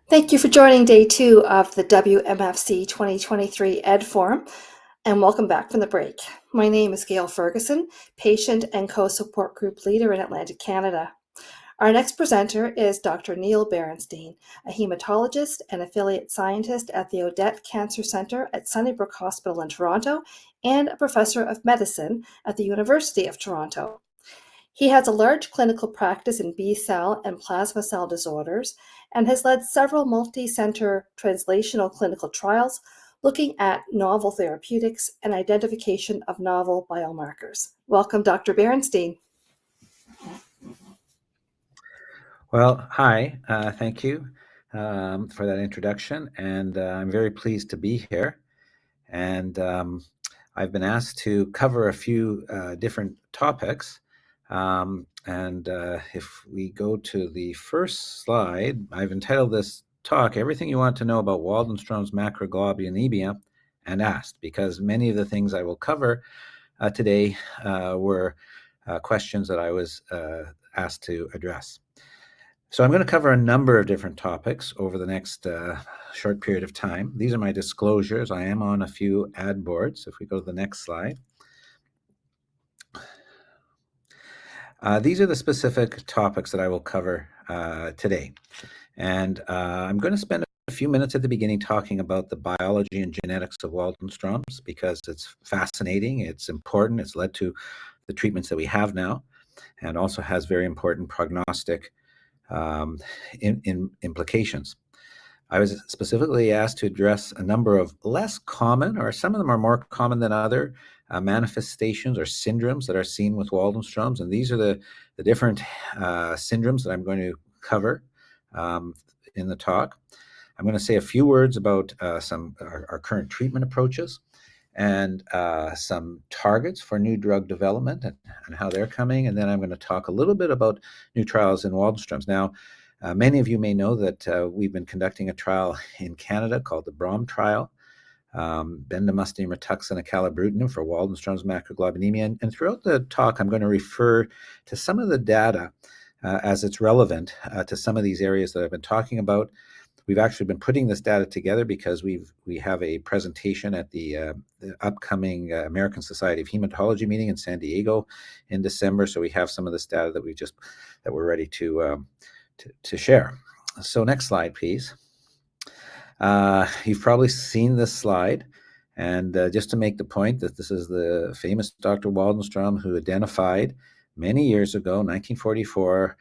Thank you for joining day 2 of the WMFC 2023 Ed Forum, and welcome back from the break. My name is Gail Ferguson, patient and co-support group leader in Atlantic Canada. Our next presenter is Dr. Neil Berenstein, a hematologist and affiliate scientist at the Odette Cancer Centre at Sunnybrook Hospital in Toronto and a professor of medicine at the University of Toronto. He has a large clinical practice in B-cell and plasma cell disorders and has led several multi-center translational clinical trials looking at novel therapeutics and identification of novel biomarkers. Welcome, Dr. Berenstein. Well, hi, thank you for that introduction, and I'm very pleased to be here. And I've been asked to cover a few different topics. If we go to the first slide, I've entitled this talk, Everything You Want to Know About Waldenstrom's Macroglobulinemia and Asked, because many of the things I will cover today were questions that I was asked to address. So I'm going to cover a number of different topics over the next short period of time. These are my disclosures. I am on a few ad boards. If we go to the next slide. These are the specific topics that I will cover today. And I'm going to spend a few minutes at the beginning talking about the biology and genetics of Waldenstrom's because it's fascinating, it's important, it's led to the treatments that we have now, and also has very important prognostic implications. I was specifically asked to address a number of less common, or some of them are more common than other, manifestations or syndromes that are seen with Waldenstrom's. And these are the different syndromes that I'm going to cover in the talk. I'm going to say a few words about our current treatment approaches and some targets for new drug development and how they're coming. And then I'm going to talk a little bit about new trials in Waldenstrom's. Now, many of you may know that we've been conducting a trial in Canada called the BROM trial, bendamustine, rituxan, acalabrutinib for Waldenstrom's macroglobulinemia. And throughout the talk, I'm going to refer to some of the data as it's relevant to some of these areas that I've been talking about. We've actually been putting this data together because we have a presentation at the upcoming American Society of Hematology meeting in San Diego in December. So we have some of this data that we're ready to share. So next slide, please. You've probably seen this slide. And just to make the point that this is the famous Dr. Waldenstrom who identified many years ago, 1944,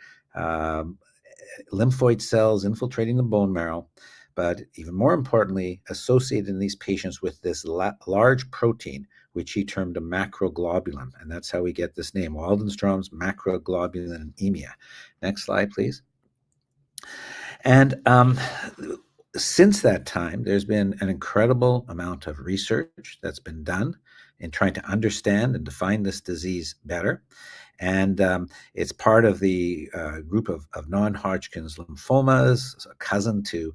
lymphoid cells infiltrating the bone marrow, but even more importantly, associated in these patients with this large protein, which he termed a macroglobulin. And that's how we get this name, Waldenstrom's macroglobulinemia. Next slide, please. And since that time, there's been an incredible amount of research that's been done in trying to understand and define this disease better. And it's part of the group of non-Hodgkin's lymphomas, a cousin to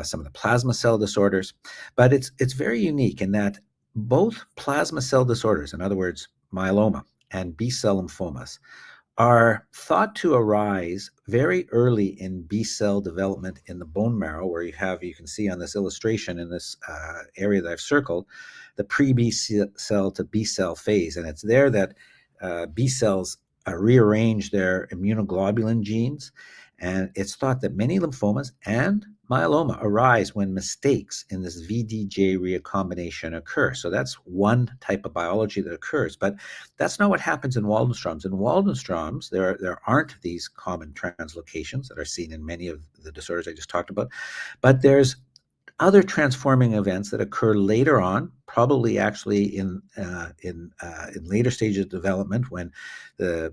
some of the plasma cell disorders. But it's very unique in that both plasma cell disorders, in other words, myeloma and B-cell lymphomas, are thought to arise very early in B-cell development in the bone marrow, where you can see on this illustration in this area that I've circled, the pre-B cell to B-cell phase. And it's there that B cells rearrange their immunoglobulin genes. And it's thought that many lymphomas and myeloma arise when mistakes in this VDJ recombination occur. So that's one type of biology that occurs, but that's not what happens in Waldenstrom's. In Waldenstrom's, there aren't these common translocations that are seen in many of the disorders I just talked about, but there's other transforming events that occur later on, probably actually in later stages of development, when the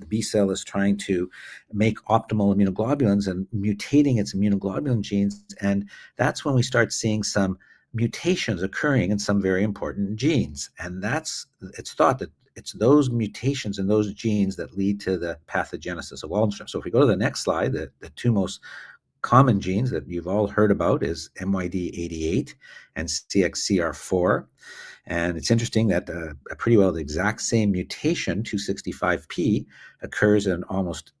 B cell is trying to make optimal immunoglobulins and mutating its immunoglobulin genes, and that's when we start seeing some mutations occurring in some very important genes, and it's thought that it's those mutations in those genes that lead to the pathogenesis of Waldenstrom. So if we go to the next slide, the two most common genes that you've all heard about is MYD88 and CXCR4. And it's interesting that pretty well the exact same mutation, 265P, occurs in almost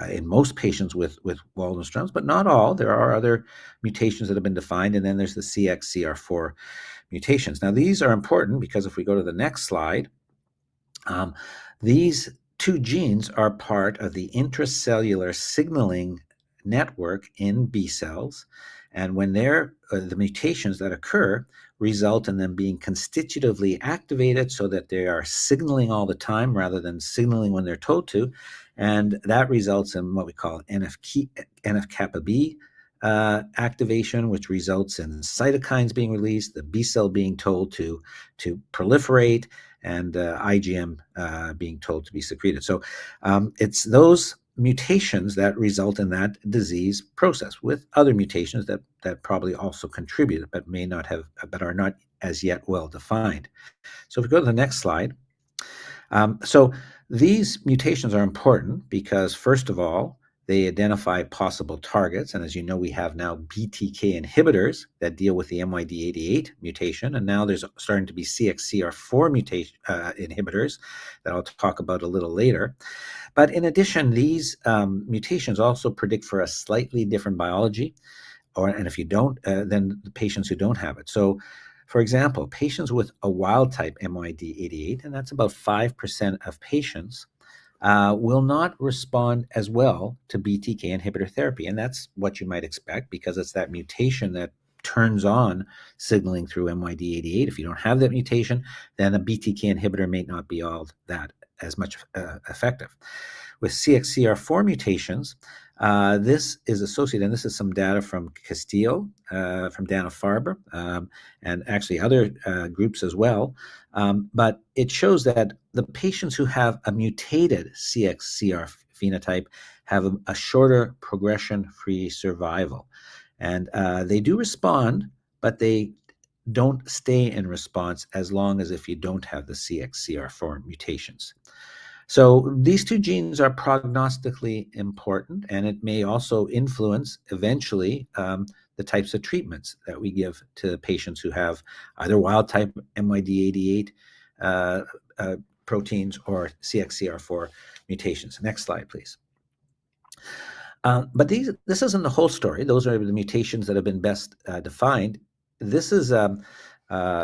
in most patients with Waldenstrom's, but not all. There are other mutations that have been defined, and then there's the CXCR4 mutations. Now, these are important because if we go to the next slide, these two genes are part of the intracellular signaling network in B cells, and when they're the mutations that occur result in them being constitutively activated so that they are signaling all the time rather than signaling when they're told to, and that results in what we call NF-kappa B activation, which results in cytokines being released, the B cell being told to proliferate, and IgM being told to be secreted. So it's those mutations that result in that disease process, with other mutations that probably also contribute, but may not have, but are not as yet well defined. So if we go to the next slide, so these mutations are important because, first of all, they identify possible targets. And as you know, we have now BTK inhibitors that deal with the MYD88 mutation. And now there's starting to be CXCR4 mutation inhibitors that I'll talk about a little later. But in addition, these mutations also predict for a slightly different biology. And if you don't, then the patients who don't have it. So, for example, patients with a wild type MYD88, and that's about 5% of patients, will not respond as well to BTK inhibitor therapy. And that's what you might expect because it's that mutation that turns on signaling through MYD88. If you don't have that mutation, then a BTK inhibitor may not be all that as much effective. With CXCR4 mutations, this is associated, and this is some data from Castillo, from Dana-Farber, and actually other groups as well. But it shows that the patients who have a mutated CXCR phenotype have a shorter progression-free survival. And they do respond, but they don't stay in response as long as if you don't have the CXCR4 mutations. So these two genes are prognostically important, and it may also influence eventually the types of treatments that we give to patients who have either wild type MYD88 proteins or CXCR4 mutations. Next slide, please. But this isn't the whole story. Those are the mutations that have been best defined. This is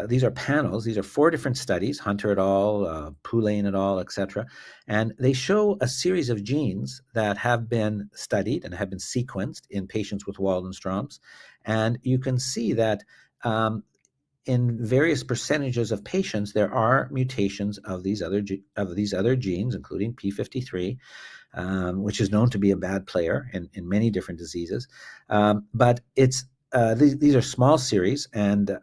these are panels. These are 4 different studies: Hunter et al., Poulain et al., etc. And they show a series of genes that have been studied and have been sequenced in patients with Waldenstrom's. And you can see that in various percentages of patients, there are mutations of these other genes, including P53, which is known to be a bad player in many different diseases. But it's these are small series, and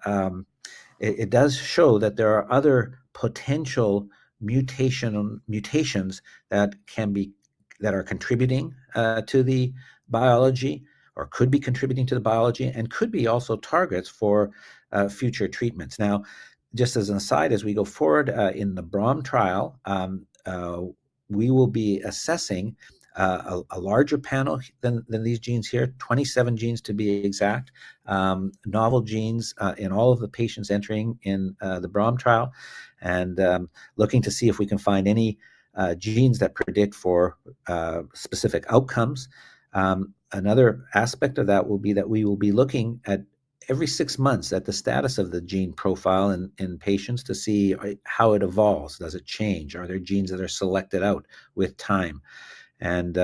it does show that there are other potential mutations that are contributing to the biology, or could be contributing to the biology, and could be also targets for future treatments. Now, just as an aside, as we go forward in the BROM trial, we will be assessing a larger panel than these genes here, 27 genes to be exact, novel genes in all of the patients entering in the BROM trial, and looking to see if we can find any genes that predict for specific outcomes. Another aspect of that will be that we will be looking at every 6 months at the status of the gene profile in patients to see how it evolves. Does it change? Are there genes that are selected out with time? And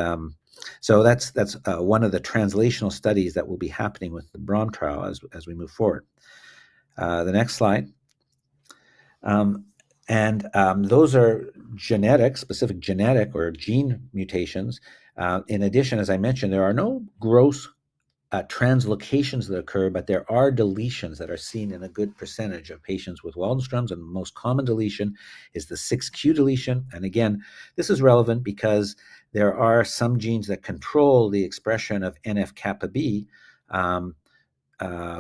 so that's one of the translational studies that will be happening with the BROM trial as we move forward. The next slide. Those are specific genetic or gene mutations. In addition, as I mentioned, there are no gross translocations that occur, but there are deletions that are seen in a good percentage of patients with Waldenstrom's, and the most common deletion is the 6q deletion. And again, this is relevant because there are some genes that control the expression of NF-kappa B,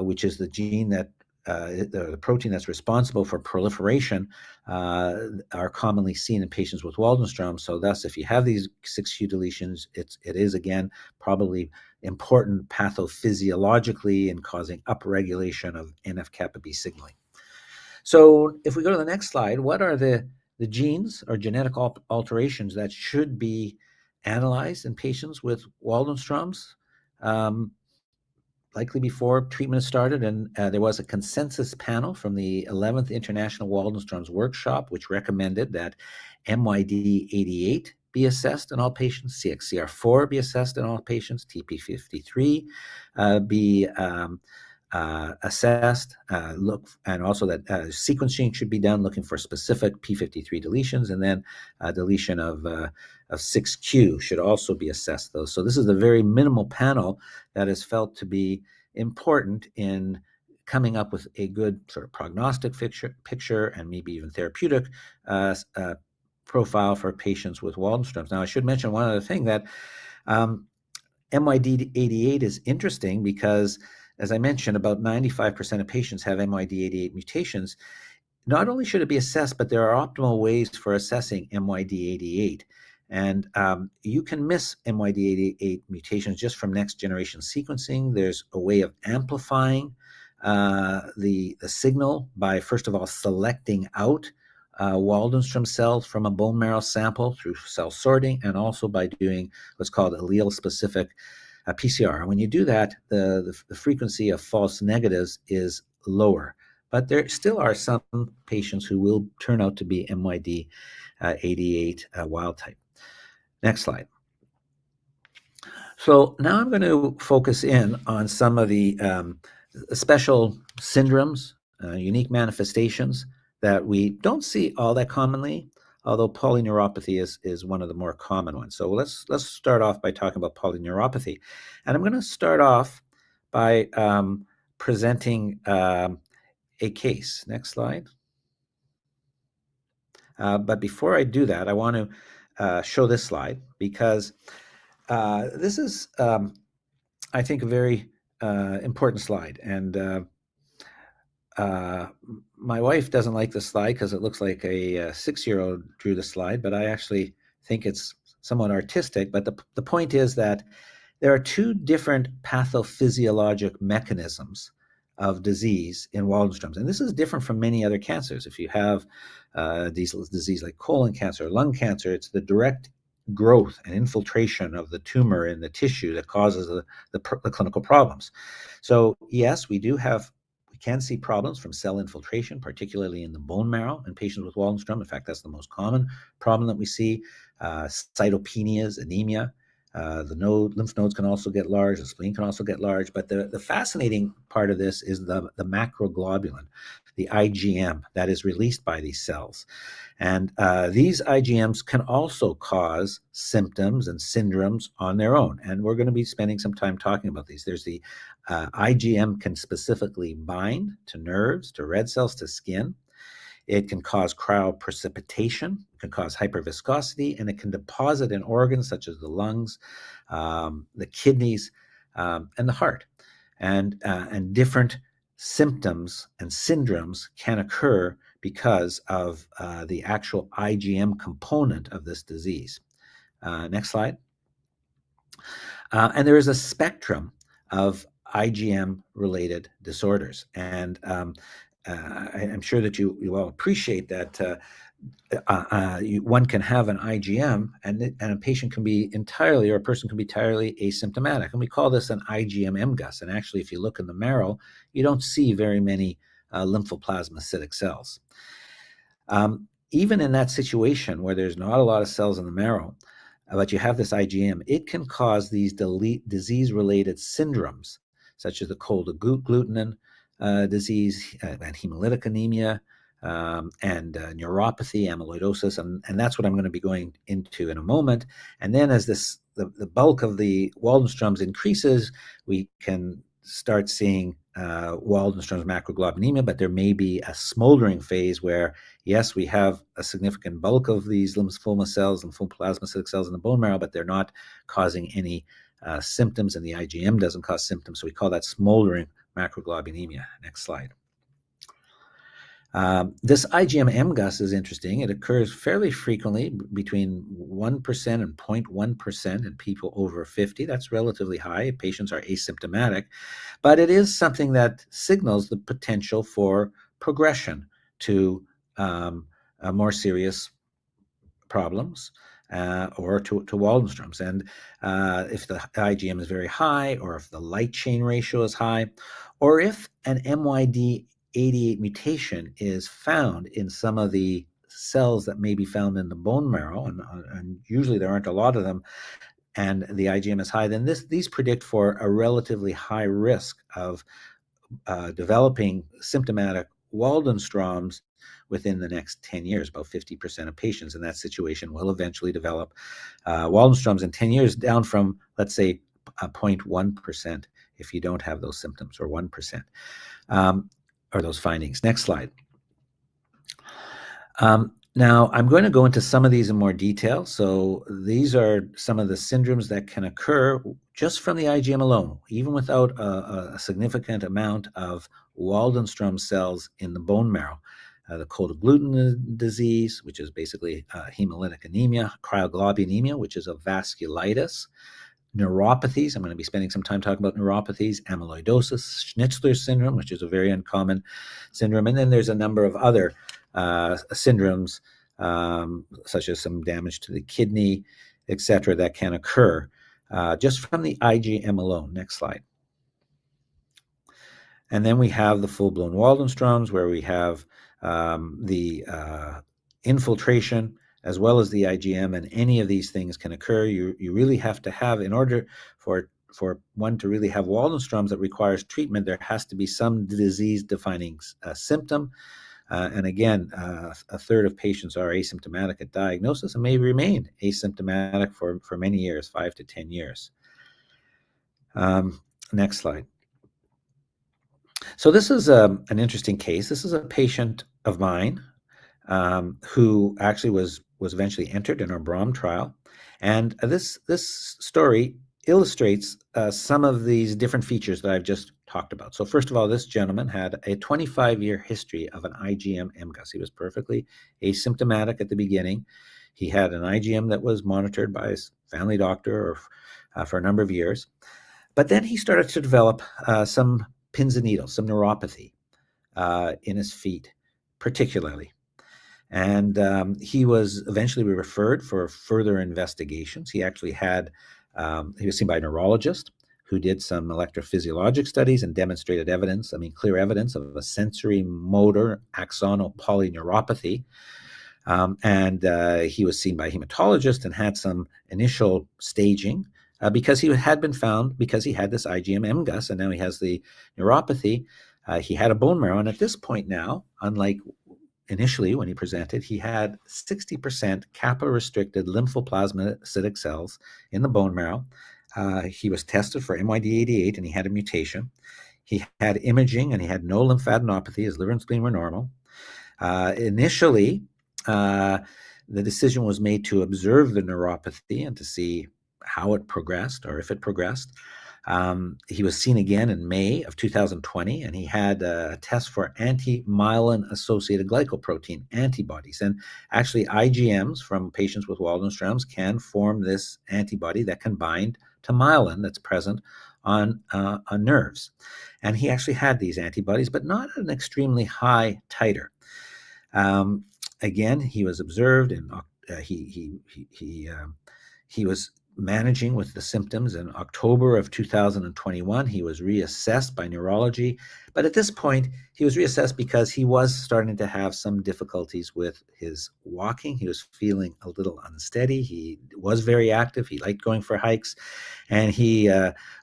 which is the gene that the protein that's responsible for proliferation, are commonly seen in patients with Waldenstrom's. So thus, if you have these 6q deletions, it is again probably important pathophysiologically in causing upregulation of NF-kappa B signaling. So if we go to the next slide, what are the genes or genetic alterations that should be analyzed in patients with Waldenstrom's, likely before treatment started, and there was a consensus panel from the 11th International Waldenstrom's Workshop, which recommended that MYD88 be assessed in all patients, CXCR4 be assessed in all patients, TP53 be assessed, and also that sequencing should be done looking for specific P53 deletions, and then deletion of 6q should also be assessed, though. So this is a very minimal panel that is felt to be important in coming up with a good sort of prognostic picture and maybe even therapeutic profile for patients with Waldenstrom's. Now, I should mention one other thing, that MYD88 is interesting because, as I mentioned, about 95% of patients have MYD88 mutations. Not only should it be assessed, but there are optimal ways for assessing MYD88. And you can miss MYD88 mutations just from next generation sequencing. There's a way of amplifying the signal by, first of all, selecting out Waldenstrom cells from a bone marrow sample through cell sorting, and also by doing what's called allele-specific PCR. And when you do that, the frequency of false negatives is lower. But there still are some patients who will turn out to be MYD88 wild type. Next slide. So now I'm going to focus in on some of the special syndromes, unique manifestations that we don't see all that commonly, although polyneuropathy is one of the more common ones. So let's start off by talking about polyneuropathy. And I'm going to start off by presenting a case. Next slide. But before I do that, I want to show this slide, because this is, I think, a very important slide. And my wife doesn't like this slide because it looks like a 6-year-old drew the slide, but I actually think it's somewhat artistic. But the point is that there are two different pathophysiologic mechanisms of disease in Waldenstrom's. And this is different from many other cancers. If you have disease like colon cancer or lung cancer, it's the direct growth and infiltration of the tumor in the tissue that causes the clinical problems. So yes, we can see problems from cell infiltration, particularly in the bone marrow in patients with Waldenstrom. In fact, that's the most common problem that we see. Cytopenias, anemia. The lymph nodes can also get large, the spleen can also get large, but the fascinating part of this is the macroglobulin, the IgM, that is released by these cells. And these IgMs can also cause symptoms and syndromes on their own, and we're going to be spending some time talking about these. There's the IgM can specifically bind to nerves, to red cells, to skin. It can cause cryoprecipitation, it can cause hyperviscosity, and it can deposit in organs such as the lungs, the kidneys, and the heart. And different symptoms and syndromes can occur because of the actual IgM component of this disease. Next slide. And there is a spectrum of IgM-related disorders. And I'm sure that you all appreciate that one can have an IgM, and a patient can be entirely, or a person can be entirely asymptomatic. And we call this an IgM-MGUS. And actually, if you look in the marrow, you don't see very many lymphoplasmacytic cells. Even in that situation where there's not a lot of cells in the marrow, but you have this IgM, it can cause these disease-related syndromes, such as the cold agglutinin disease, and hemolytic anemia, and neuropathy, amyloidosis, and that's what I'm going to be going into in a moment. And then as the bulk of the Waldenstrom's increases, we can start seeing Waldenstrom's macroglobulinemia, but there may be a smoldering phase where, yes, we have a significant bulk of these lymphoma cells, lymphoplasmacytic cells in the bone marrow, but they're not causing any symptoms, and the IgM doesn't cause symptoms. So we call that smoldering macroglobulinemia. Next slide. This IgM-MGUS is interesting. It occurs fairly frequently, between 1% and 0.1% in people over 50. That's relatively high. Patients are asymptomatic, but it is something that signals the potential for progression to more serious problems. or to Waldenstrom's. And if the IgM is very high, or if the light chain ratio is high, or if an MYD88 mutation is found in some of the cells that may be found in the bone marrow, and usually there aren't a lot of them, and the IgM is high, then these predict for a relatively high risk of developing symptomatic Waldenstrom's within the next 10 years. About 50% of patients in that situation will eventually develop Waldenstrom's in 10 years, down from, let's say, 0.1% if you don't have those symptoms, or 1%, or those findings. Next slide. Now, I'm going to go into some of these in more detail. So these are some of the syndromes that can occur just from the IgM alone, even without a significant amount of Waldenstrom cells in the bone marrow. The cold agglutinin disease, which is basically hemolytic anemia, cryoglobulinemia, which is a vasculitis, neuropathies. I'm going to be spending some time talking about neuropathies, amyloidosis, Schnitzler syndrome, which is a very uncommon syndrome. And then there's a number of other syndromes, such as some damage to the kidney, etc., that can occur just from the IgM alone. Next slide. And then we have the full-blown Waldenstrom's, where we have the infiltration as well as the IgM, and any of these things can occur. You really have to have, in order for one to really have Waldenstrom's that requires treatment, there has to be some disease-defining symptom. And again, a third of patients are asymptomatic at diagnosis and may remain asymptomatic for many years, 5 to 10 years. Next slide. So this is an interesting case. This is a patient of mine who actually was eventually entered in our BROM trial. And this story illustrates some of these different features that I've just talked about. So first of all, this gentleman had a 25-year history of an IgM MGUS. He was perfectly asymptomatic at the beginning. He had an IgM that was monitored by his family doctor for a number of years. But then he started to develop some pins and needles, some neuropathy in his feet, particularly. And he was eventually referred for further investigations. He actually had, he was seen by a neurologist who did some electrophysiologic studies and demonstrated evidence, clear evidence of a sensory motor axonal polyneuropathy. And he was seen by a hematologist and had some initial staging because he had been found, because he had this IgM MGUS, and now he has the neuropathy. He had a bone marrow, and at this point now, unlike initially when he presented, he had 60% kappa-restricted lymphoplasmacytic cells in the bone marrow. He was tested for MYD88, and he had a mutation. He had imaging, and he had no lymphadenopathy. His liver and spleen were normal. Initially, the decision was made to observe the neuropathy and to see how it progressed, or if it progressed. He was seen again in May of 2020, and he had a test for anti-myelin-associated glycoprotein antibodies. And actually, IgMs from patients with Waldenstrom's can form this antibody that can bind to myelin that's present on nerves. And he actually had these antibodies, but not at an extremely high titer. Again, he was observed, and he was managing with the symptoms in October of 2021. He was reassessed by neurology, but at this point, he was reassessed because he was starting to have some difficulties with his walking. He was feeling a little unsteady. He was very active. He liked going for hikes, and he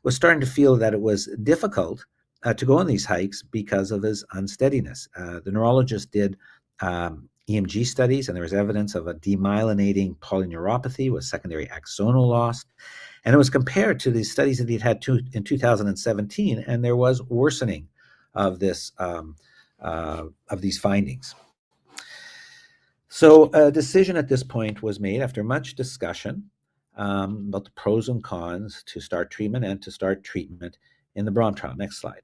was starting to feel that it was difficult to go on these hikes because of his unsteadiness. The neurologist did EMG studies, and there was evidence of a demyelinating polyneuropathy with secondary axonal loss. And it was compared to the studies that he'd had in 2017, and there was worsening of this of these findings. So a decision at this point was made after much discussion about the pros and cons to start treatment and to start treatment in the BROM trial. Next slide.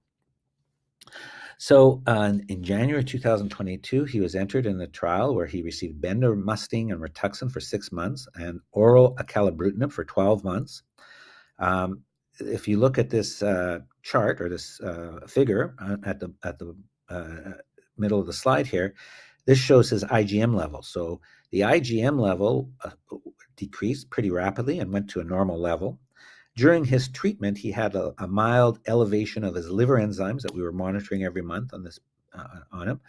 So in January 2022, he was entered in the trial where he received bendamustine and Rituxan for 6 months and oral acalabrutinib for 12 months. If you look at this chart, or this figure at the middle of the slide here, this shows his IgM level. So the IgM level decreased pretty rapidly and went to a normal level. During his treatment, he had a mild elevation of his liver enzymes that we were monitoring every month on him.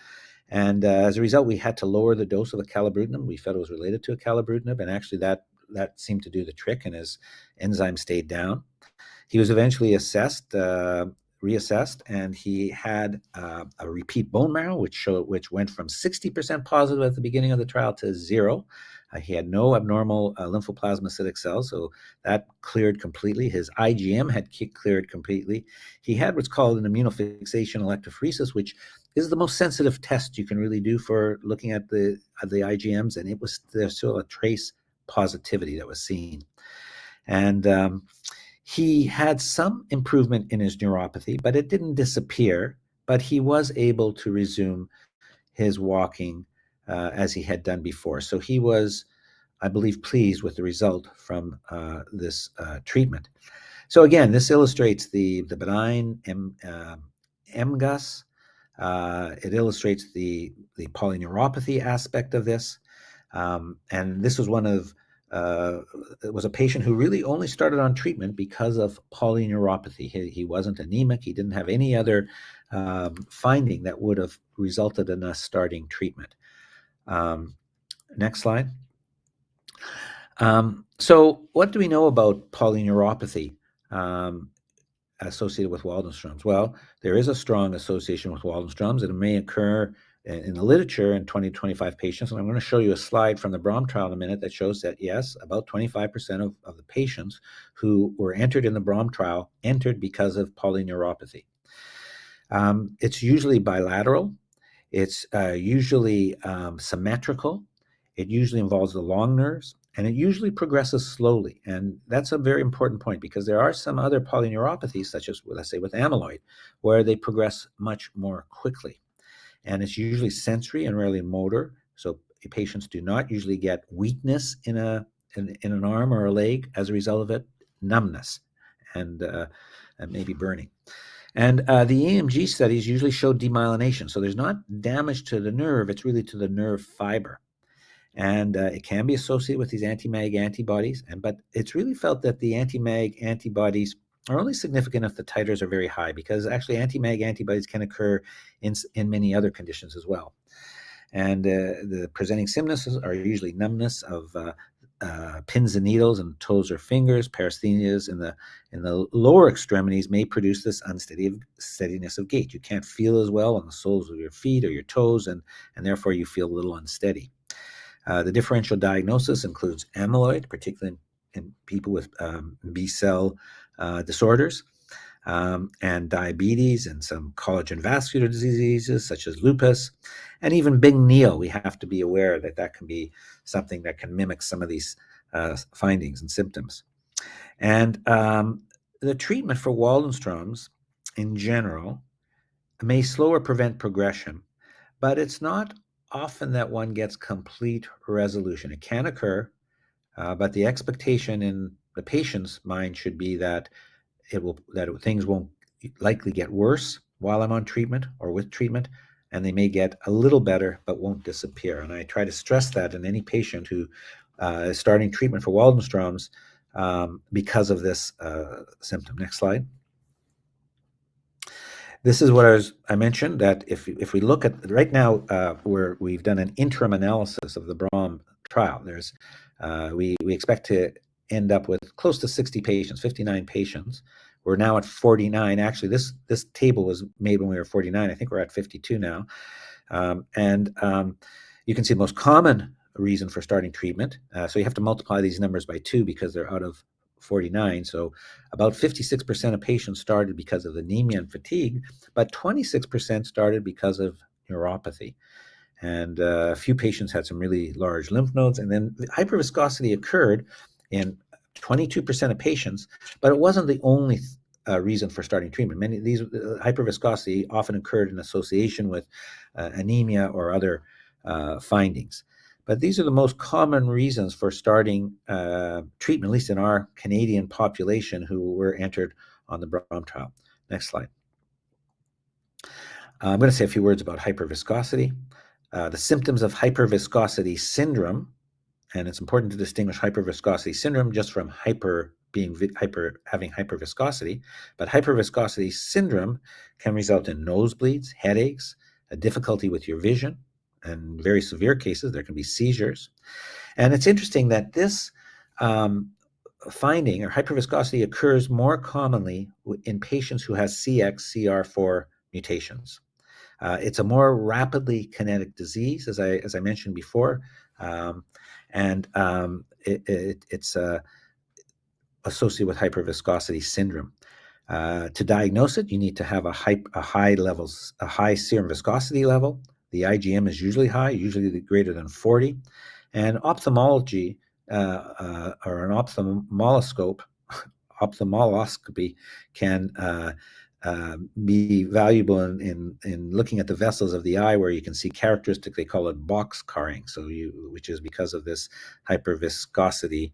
And as a result, we had to lower the dose of acalabrutinib. We felt it was related to acalabrutinib, and actually that seemed to do the trick, and his enzyme stayed down. He was eventually reassessed, and he had a repeat bone marrow, which went from 60% positive at the beginning of the trial to 0. He had no abnormal lymphoplasmacytic cells, so that cleared completely. His IgM had cleared completely. He had what's called an immunofixation electrophoresis, which is the most sensitive test you can really do for looking at the IgMs, and there's still a trace positivity that was seen. And he had some improvement in his neuropathy, but it didn't disappear. But he was able to resume his walking as he had done before. So he was, I believe, pleased with the result from this treatment. So again, this illustrates the benign MGUS. It illustrates the polyneuropathy aspect of this. And this was it was a patient who really only started on treatment because of polyneuropathy. He wasn't anemic. He didn't have any other finding that would have resulted in us starting treatment. Next slide. So what do we know about polyneuropathy associated with Waldenstrom's? Well, there is a strong association with Waldenstrom's, and it may occur in the literature in 20 to 25 patients. And I'm going to show you a slide from the BROM trial in a minute that shows that, yes, about 25% of the patients who were entered in the BROM trial entered because of polyneuropathy. It's usually bilateral. It's usually symmetrical. It usually involves the long nerves, and it usually progresses slowly. And that's a very important point, because there are some other polyneuropathies, such as, let's say, with amyloid, where they progress much more quickly. And it's usually sensory and rarely motor. So patients do not usually get weakness in an arm or a leg as a result of it, numbness and maybe burning. And the EMG studies usually show demyelination. So there's not damage to the nerve, it's really to the nerve fiber. And it can be associated with these anti-MAG antibodies, but it's really felt that the anti-MAG antibodies are only significant if the titers are very high, because actually anti-MAG antibodies can occur in many other conditions as well. And the presenting symptoms are usually numbness of pins and needles in toes or fingers. Paresthenias in the lower extremities may produce this unsteadiness of gait. You can't feel as well on the soles of your feet or your toes, and therefore you feel a little unsteady. The differential diagnosis includes amyloid, particularly in people with B-cell disorders, and diabetes, and some collagen vascular diseases such as lupus, and even Bing-Neill. We have to be aware that can be something that can mimic some of these findings and symptoms. And the treatment for Waldenstrom's in general may slow or prevent progression, but it's not often that one gets complete resolution. It can occur, but the expectation in the patient's mind should be that things won't likely get worse while I'm on treatment or with treatment, and they may get a little better but won't disappear. And I try to stress that in any patient who is starting treatment for Waldenstrom's because of this symptom. Next slide. This is what I mentioned, that if we look at right now, where we've done an interim analysis of the BROM trial, we expect to end up with close to 60 patients, 59 patients. We're now at 49. Actually, this table was made when we were 49. I think we're at 52 now. You can see the most common reason for starting treatment. So you have to multiply these numbers by 2 because they're out of 49. So about 56% of patients started because of anemia and fatigue, but 26% started because of neuropathy. And a few patients had some really large lymph nodes. And then the hyperviscosity occurred in 22% of patients, but it wasn't the only reason for starting treatment. Many of these hyperviscosity often occurred in association with anemia or other findings. But these are the most common reasons for starting treatment, at least in our Canadian population who were entered on the BROM trial. Next slide. I'm going to say a few words about hyperviscosity. The symptoms of hyperviscosity syndrome and it's important to distinguish hyperviscosity syndrome just from having hyperviscosity. But hyperviscosity syndrome can result in nosebleeds, headaches, a difficulty with your vision, and in very severe cases, there can be seizures. And it's interesting that this finding or hyperviscosity occurs more commonly in patients who have CXCR4 mutations. It's a more rapidly kinetic disease, as I mentioned before, it's associated with hyperviscosity syndrome. To diagnose it, you need to have a high serum viscosity level. The IgM is usually high, usually greater than 40, and ophthalmology or an ophthalmoloscopy can be valuable in looking at the vessels of the eye, where you can see characteristic, they call it box scarring, which is because of this hyperviscosity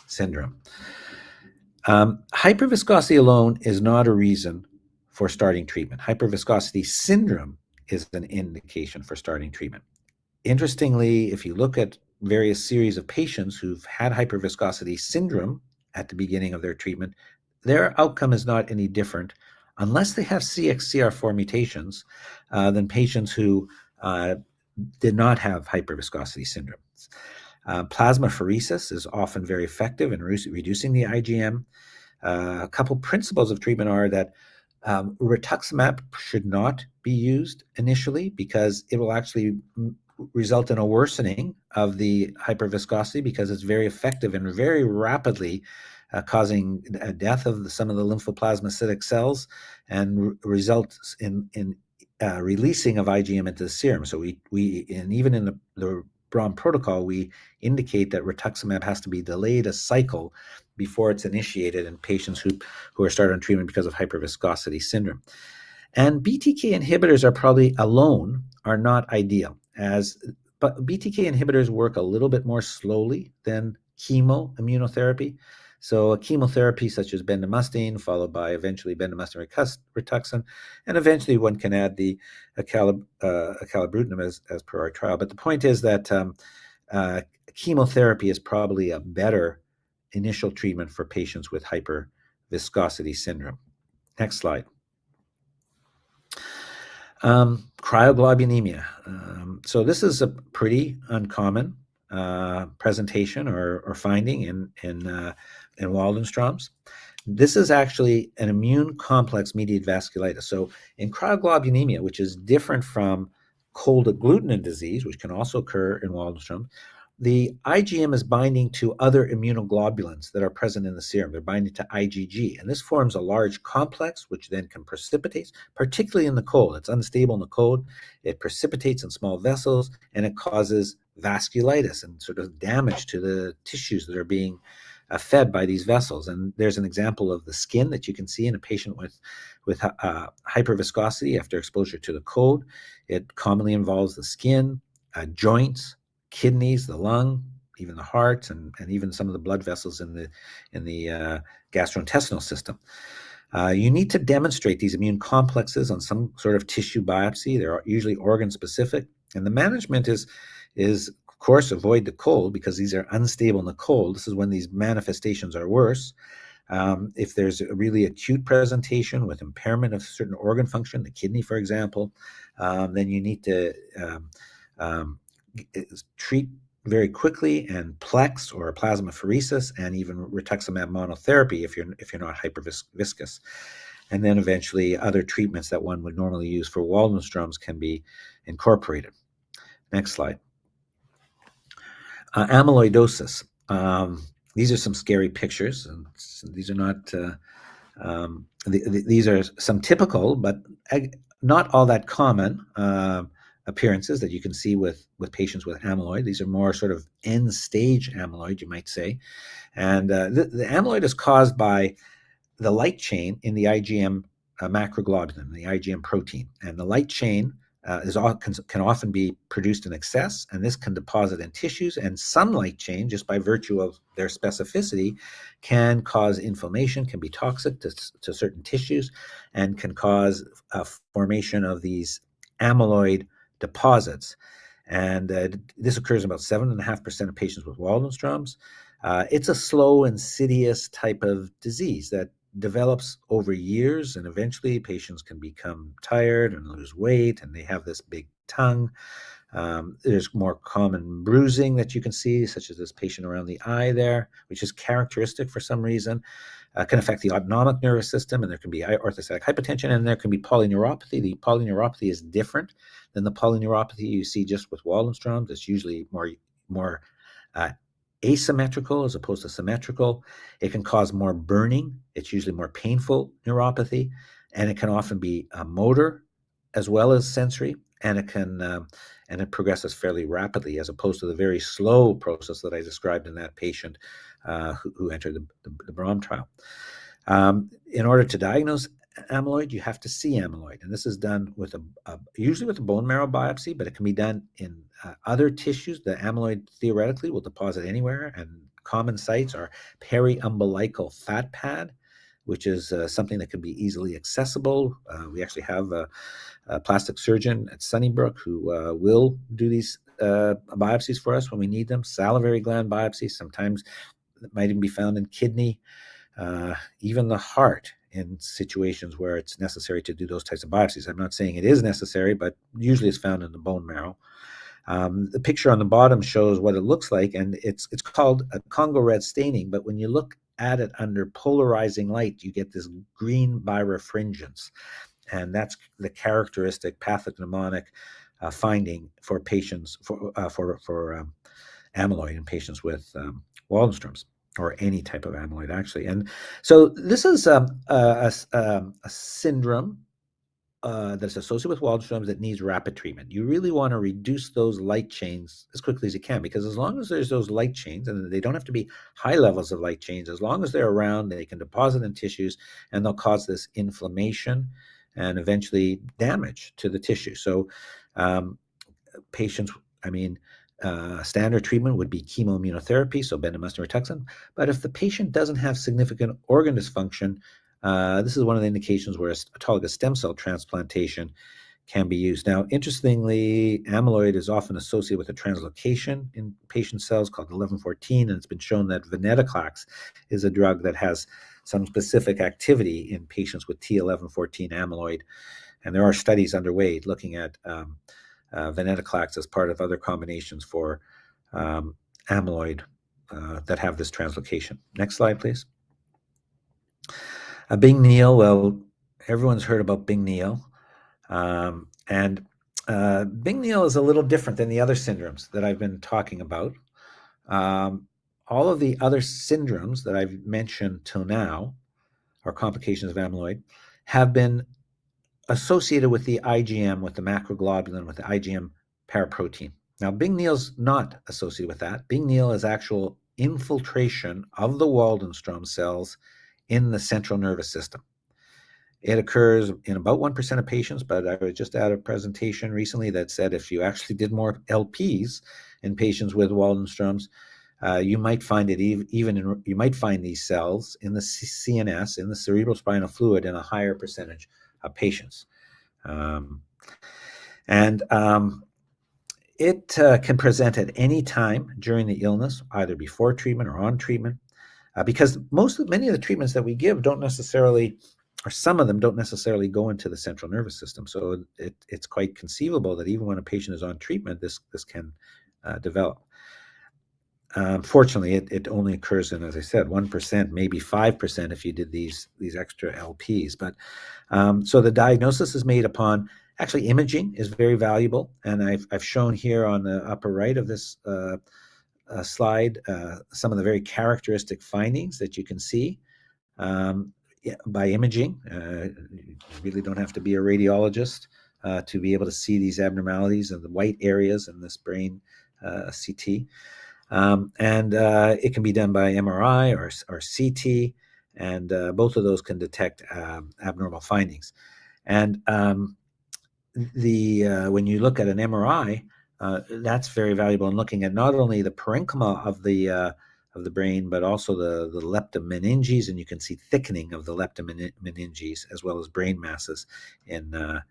syndrome. Hyperviscosity alone is not a reason for starting treatment. Hyperviscosity syndrome is an indication for starting treatment. Interestingly, if you look at various series of patients who've had hyperviscosity syndrome at the beginning of their treatment, their outcome is not any different, unless they have CXCR4 mutations, than patients who did not have hyperviscosity syndrome. Plasmapheresis is often very effective in reducing the IgM. A couple principles of treatment are that rituximab should not be used initially, because it will actually result in a worsening of the hyperviscosity, because it's very effective and very rapidly causing death of some of the lymphoplasmacytic cells, and results in releasing of IgM into the serum. So even in the BROM protocol, we indicate that rituximab has to be delayed a cycle before it's initiated in patients who are started on treatment because of hyperviscosity syndrome. And BTK inhibitors are not ideal, but BTK inhibitors work a little bit more slowly than chemoimmunotherapy. So a chemotherapy such as bendamustine, followed by eventually bendamustine Rituxan, and eventually one can add the acalabrutinib as per our trial. But the point is that chemotherapy is probably a better initial treatment for patients with hyperviscosity syndrome. Next slide. Cryoglobulinemia. So this is a pretty uncommon presentation or finding in Waldenstrom's. This is actually an immune complex mediated vasculitis. So in cryoglobulinemia, which is different from cold agglutinin disease, which can also occur in Waldenstrom's, the IgM is binding to other immunoglobulins that are present in the serum. They're binding to IgG, and this forms a large complex, which then can precipitate, particularly in the cold. It's unstable in the cold. It precipitates in small vessels, and it causes vasculitis and sort of damage to the tissues that are being fed by these vessels. And there's an example of the skin that you can see in a patient with hyperviscosity after exposure to the cold. It commonly involves the skin, joints, kidneys, the lung, even the heart, and even some of the blood vessels in the gastrointestinal system. You need to demonstrate these immune complexes on some sort of tissue biopsy. They're usually organ specific, and the management is of course avoid the cold, because these are unstable in the cold. This is when these manifestations are worse. If there's a really acute presentation with impairment of certain organ function, the kidney, for example, then you need to treat very quickly, and Plex or plasmapheresis, and even rituximab monotherapy if you're not hyperviscous. And then eventually other treatments that one would normally use for Waldenstrom's can be incorporated. Next slide. Amyloidosis. These are some scary pictures, and these are not these are some typical but not all that common appearances that you can see with patients with amyloid. These are more sort of end stage amyloid, you might say. And the amyloid is caused by the light chain in the IgM macroglobulin, the IgM protein. And the light chain can often be produced in excess, and this can deposit in tissues. And some light chain, just by virtue of their specificity, can cause inflammation, can be toxic to certain tissues, and can cause a formation of these amyloid deposits. And this occurs in about 7.5% of patients with Waldenstrom's. It's a slow, insidious type of disease that develops over years, and eventually patients can become tired and lose weight, and they have this big tongue. There's more common bruising that you can see, such as this patient around the eye there, which is characteristic for some reason. Can affect the autonomic nervous system, and there can be orthostatic hypotension, and there can be polyneuropathy. The polyneuropathy is different than the polyneuropathy you see just with Waldenstrom's. It's usually more uh, asymmetrical as opposed to symmetrical. It can cause more burning. It's usually more painful neuropathy, and it can often be motor as well as sensory, and it progresses fairly rapidly as opposed to the very slow process that I described in that patient who entered the BROM trial. In order to diagnose amyloid, you have to see amyloid, and this is done with usually with a bone marrow biopsy, but it can be done in other tissues. The amyloid theoretically will deposit anywhere, and common sites are periumbilical fat pad, which is something that can be easily accessible. We actually have a plastic surgeon at Sunnybrook who will do these biopsies for us when we need them. Salivary gland biopsies, sometimes it might even be found in kidney, even the heart in situations where it's necessary to do those types of biopsies. I'm not saying it is necessary, but usually it's found in the bone marrow. The picture on the bottom shows what it looks like, and it's called a Congo red staining, but when you look at it under polarizing light, you get this green birefringence, and that's the characteristic pathognomonic finding for patients for amyloid in patients with Waldenstrom's, or any type of amyloid, actually. And so this is a syndrome that's associated with Waldenstrom's that needs rapid treatment. You really want to reduce those light chains as quickly as you can, because as long as there's those light chains, and they don't have to be high levels of light chains, as long as they're around, they can deposit in tissues, and they'll cause this inflammation and eventually damage to the tissue. So patients, standard treatment would be chemoimmunotherapy, so bendamustine Rituxan. But if the patient doesn't have significant organ dysfunction, this is one of the indications where autologous stem cell transplantation can be used. Now, interestingly, amyloid is often associated with a translocation in patient cells called 1114, and it's been shown that venetoclax is a drug that has some specific activity in patients with T1114 amyloid. And there are studies underway looking at venetoclax as part of other combinations for amyloid that have this translocation. Next slide, please. Bing-Neill, well, everyone's heard about Bing-Neill. And Bing-Neill is a little different than the other syndromes that I've been talking about. All of the other syndromes that I've mentioned till now, or complications of amyloid, have been associated with the IgM, with the macroglobulin, with the IgM paraprotein. Now, Bing-Neill's not associated with that. Bing-Neill is actual infiltration of the Waldenstrom cells in the central nervous system. It occurs in about 1% of patients, but I was just at a presentation recently that said if you actually did more LPs in patients with Waldenstrom's, you might find it you might find these cells in the CNS, in the cerebrospinal fluid, in a higher percentage of patients. It can present at any time during the illness, either before treatment or on treatment, because many of the treatments that we give don't necessarily, or some of them don't necessarily go into the central nervous system. So it's quite conceivable that even when a patient is on treatment, this can develop. Fortunately, it only occurs in, as I said, 1%, maybe 5% if you did these extra LPs. But so the diagnosis is made upon, actually imaging is very valuable. And I've shown here on the upper right of this slide some of the very characteristic findings that you can see by imaging. You really don't have to be a radiologist to be able to see these abnormalities and the white areas in this brain CT. And it can be done by MRI or CT, and both of those can detect abnormal findings. And when you look at an MRI, that's very valuable in looking at not only the parenchyma of the brain, but also the leptomeninges, and you can see thickening of the leptomeninges as well as brain masses in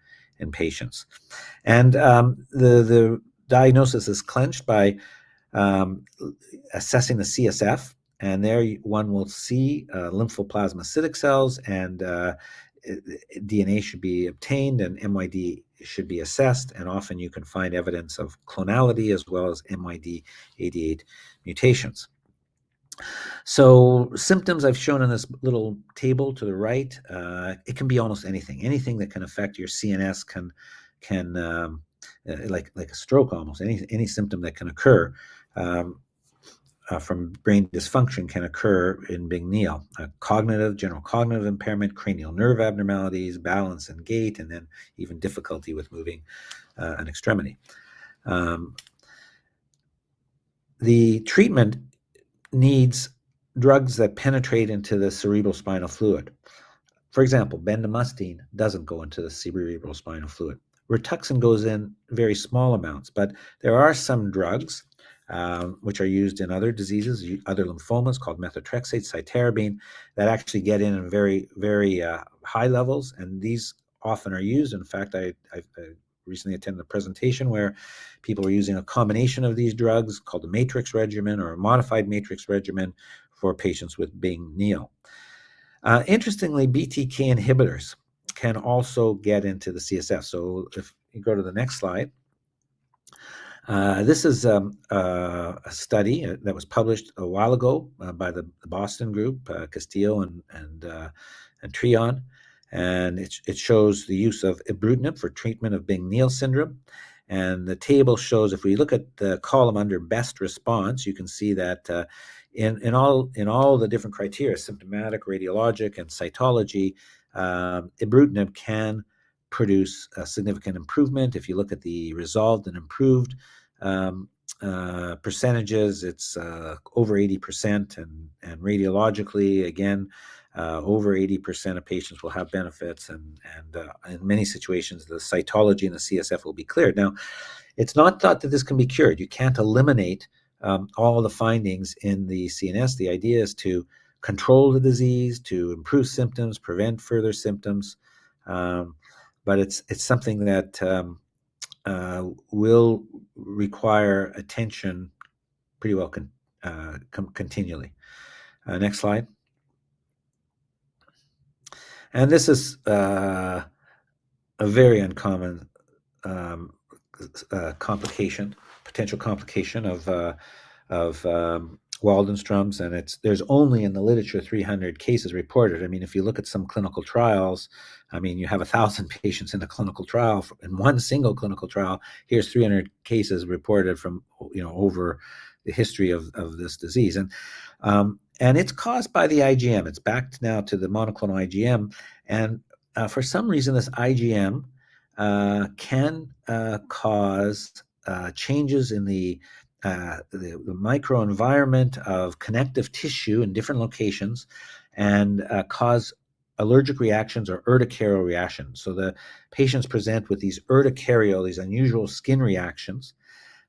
patients. And the diagnosis is clinched by assessing the CSF, and there one will see lymphoplasmacytic cells, and DNA should be obtained, and MYD should be assessed, and often you can find evidence of clonality as well as MYD88 mutations. So symptoms I've shown in this little table to the right, it can be almost anything that can affect your CNS can like a stroke, almost any symptom that can occur from brain dysfunction can occur in being Neal. General cognitive impairment, cranial nerve abnormalities, balance and gait, and then even difficulty with moving an extremity. The treatment needs drugs that penetrate into the cerebrospinal fluid. For example, bendamustine doesn't go into the cerebrospinal fluid. Rituxan goes in very small amounts, but there are some drugs which are used in other diseases, other lymphomas, called methotrexate, cytarabine, that actually get in very, very high levels, and these often are used. In fact, I recently attended a presentation where people were using a combination of these drugs called a matrix regimen or a modified matrix regimen for patients with Bing Neal. Interestingly, BTK inhibitors can also get into the CSF. So if you go to the next slide, this is a study that was published a while ago by the Boston group, Castillo and Trion, and it shows the use of ibrutinib for treatment of Bing-Neal syndrome. And the table shows, if we look at the column under best response, you can see that in all the different criteria, symptomatic, radiologic, and cytology, ibrutinib can produce a significant improvement. If you look at the resolved and improved percentages, it's over 80%, and radiologically, again, over 80% of patients will have benefits, and in many situations, the cytology and the CSF will be cleared. Now, it's not thought that this can be cured. You can't eliminate all the findings in the CNS. The idea is to control the disease, to improve symptoms, prevent further symptoms, but it's something that will require attention pretty well continually. Next slide. And this is a very uncommon potential complication of Waldenstrom's, and there's only in the literature 300 cases reported. I mean, if you look at some clinical trials, I mean, you have 1,000 patients in a clinical trial. In one single clinical trial, here's 300 cases reported from over the history of this disease, and it's caused by the IgM. It's back now to the monoclonal IgM, and for some reason, this IgM can cause changes in the microenvironment of connective tissue in different locations, and cause allergic reactions or urticarial reactions. So the patients present with these urticarial, these unusual skin reactions,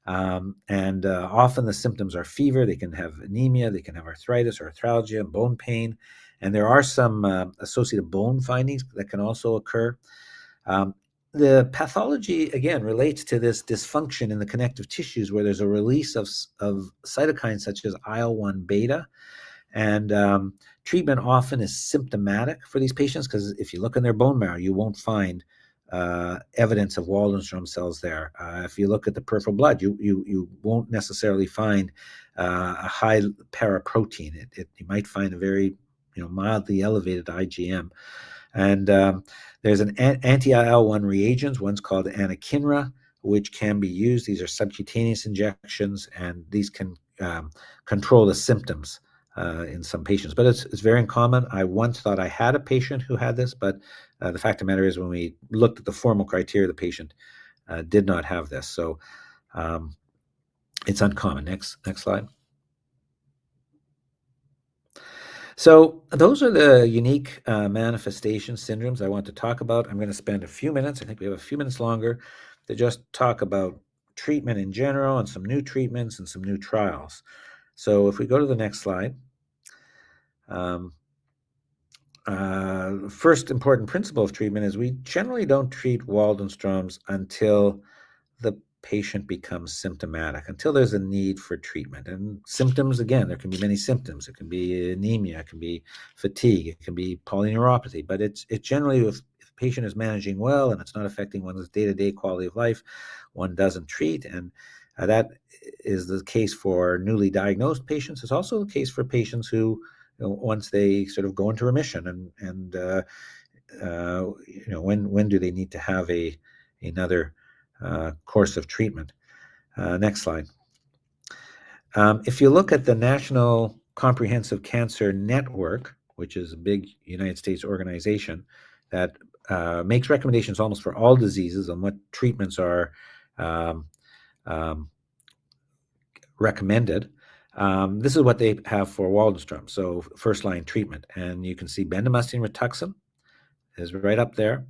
and often the symptoms are fever. They can have anemia, they can have arthritis or arthralgia, bone pain, and there are some associated bone findings that can also occur. The pathology, again, relates to this dysfunction in the connective tissues, where there's a release of cytokines such as IL-1 beta, and treatment often is symptomatic for these patients, because if you look in their bone marrow, you won't find evidence of Waldenstrom cells there. If you look at the peripheral blood, you won't necessarily find a high paraprotein. You might find a very mildly elevated IgM. And there's an anti-IL-1 reagents. One's called anakinra, which can be used. These are subcutaneous injections, and these can control the symptoms in some patients. But it's very uncommon. I once thought I had a patient who had this, but the fact of the matter is, when we looked at the formal criteria, the patient did not have this. So it's uncommon. Next slide. So those are the unique manifestation syndromes I want to talk about. I'm going to spend a few minutes, I think we have a few minutes longer, to just talk about treatment in general and some new treatments and some new trials. So if we go to the next slide, first important principle of treatment is we generally don't treat Waldenstrom's until the patient becomes symptomatic until there's a need for treatment. And symptoms, again, there can be many symptoms. It can be anemia, it can be fatigue, it can be polyneuropathy, but it's generally if the patient is managing well and it's not affecting one's day-to-day quality of life, one doesn't treat. And that is the case for newly diagnosed patients. It's also the case for patients who, once they sort of go into remission and when do they need to have another course of treatment. Next slide. If you look at the National Comprehensive Cancer Network, which is a big United States organization that makes recommendations almost for all diseases on what treatments are recommended, this is what they have for Waldenström. So first-line treatment, and you can see bendamustine Rituxan is right up there.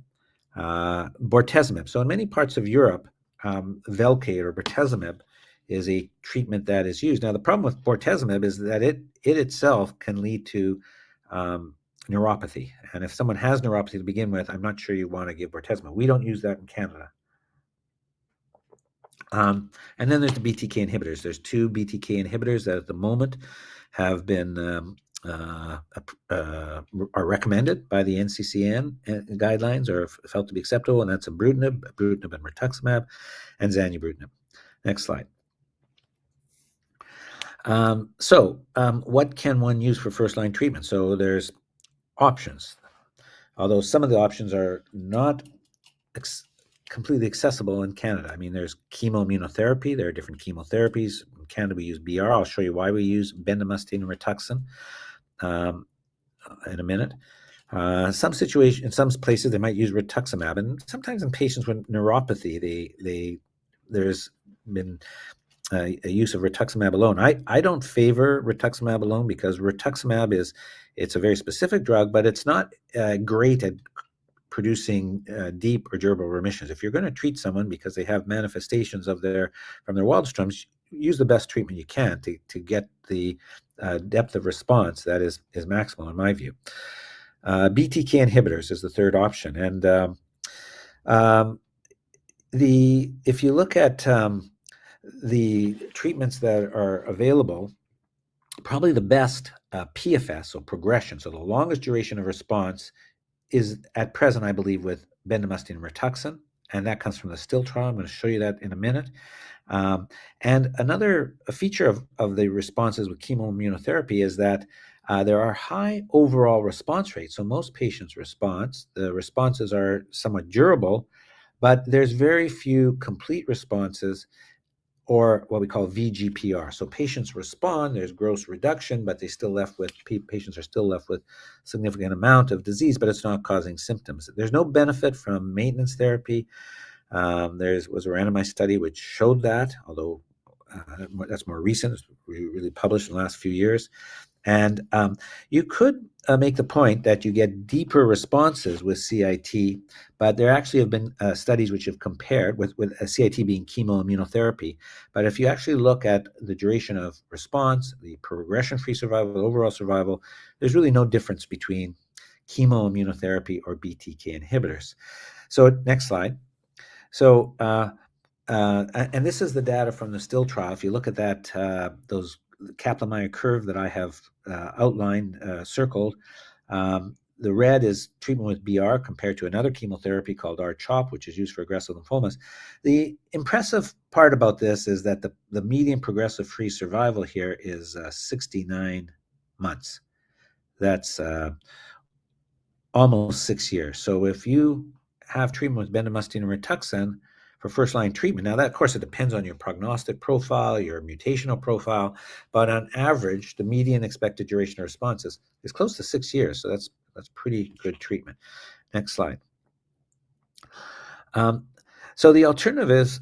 Bortezomib. So in many parts of Europe, Velcade or bortezomib is a treatment that is used. Now, the problem with bortezomib is that it itself can lead to neuropathy. And if someone has neuropathy to begin with, I'm not sure you want to give bortezomib. We don't use that in Canada. And then there's the BTK inhibitors. There's 2 BTK inhibitors that at the moment have been are recommended by the NCCN guidelines or felt to be acceptable, and that's ibrutinib and rituximab, and zanubrutinib. Next slide. What can one use for first-line treatment? So there's options, although some of the options are not completely accessible in Canada. I mean, there's chemoimmunotherapy. There are different chemotherapies. In Canada, we use BR. I'll show you why we use bendamustine and Rituxan in a minute. In some places, they might use rituximab, and sometimes in patients with neuropathy, there's been a use of rituximab alone. I don't favor rituximab alone because rituximab it's a very specific drug, but it's not great at producing deep or durable remissions. If you're going to treat someone because they have manifestations from their Waldenström's, use the best treatment you can to get the depth of response that is maximal in my view. BTK inhibitors is the third option, and if you look at the treatments that are available, probably the best PFS, so progression, so the longest duration of response is at present, I believe, with bendamustine and Rituxan, and that comes from the STILL trial. I'm going to show you that in a minute. And another feature of the responses with chemoimmunotherapy is that there are high overall response rates. So most patients the responses are somewhat durable, but there's very few complete responses, or what we call VGPR. So patients respond, there's gross reduction, but patients are still left with significant amount of disease, but it's not causing symptoms. There's no benefit from maintenance therapy. There was a randomized study which showed that, although that's more recent, it's really published in the last few years. And you could make the point that you get deeper responses with CIT, but there actually have been studies which have compared with CIT being chemoimmunotherapy. But if you actually look at the duration of response, the progression-free survival, the overall survival, there's really no difference between chemoimmunotherapy or BTK inhibitors. So next slide. So, and this is the data from the STILL trial. If you look at that, those Kaplan-Meier curve that I have outlined, circled, the red is treatment with BR compared to another chemotherapy called R-CHOP, which is used for aggressive lymphomas. The impressive part about this is that the median progressive-free survival here is 69 months. That's almost 6 years. So if you have treatment with bendamustine and Rituxan for first-line treatment, now that, of course, it depends on your prognostic profile, your mutational profile, but on average, the median expected duration of response is close to 6 years. So that's pretty good treatment. Next slide. So the alternative is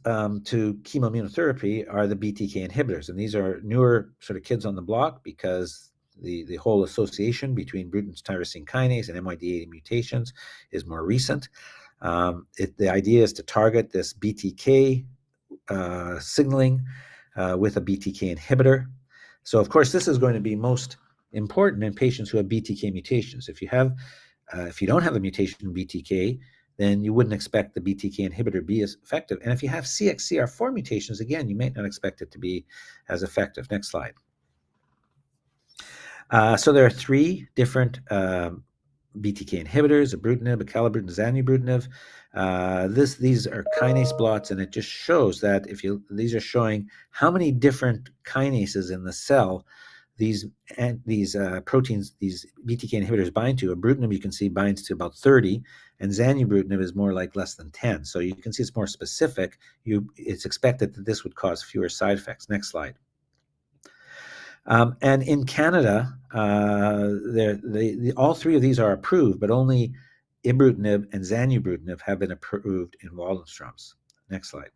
to chemoimmunotherapy are the BTK inhibitors, and these are newer sort of kids on the block because the whole association between Bruton's tyrosine kinase and MYD88 mutations is more recent. The idea is to target this BTK signaling with a BTK inhibitor. So, of course, this is going to be most important in patients who have BTK mutations. If you don't have a mutation in BTK, then you wouldn't expect the BTK inhibitor to be as effective. And if you have CXCR4 mutations, again, you might not expect it to be as effective. Next slide. So there are three different BTK inhibitors: ibrutinib, acalabrutinib, zanubrutinib. These are kinase blots, and it just shows that these are showing how many different kinases in the cell these proteins, these BTK inhibitors bind to. Ibrutinib, you can see, binds to about 30, and zanubrutinib is more like less than 10. So you can see it's more specific. It's expected that this would cause fewer side effects. Next slide. And in Canada, all three of these are approved, but only ibrutinib and zanubrutinib have been approved in Waldenstrom's. Next slide.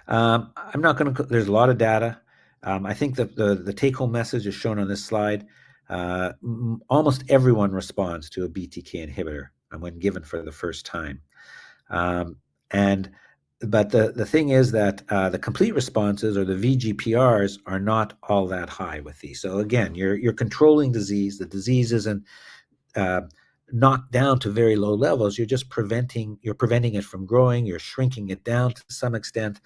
I'm not going to. There's a lot of data. I think that the take-home message is shown on this slide. Almost everyone responds to a BTK inhibitor when given for the first time. But the thing is that the complete responses, or the VGPRs, are not all that high with these. So again, you're controlling disease. The disease isn't knocked down to very low levels. You're just preventing it from growing. You're shrinking it down to some extent,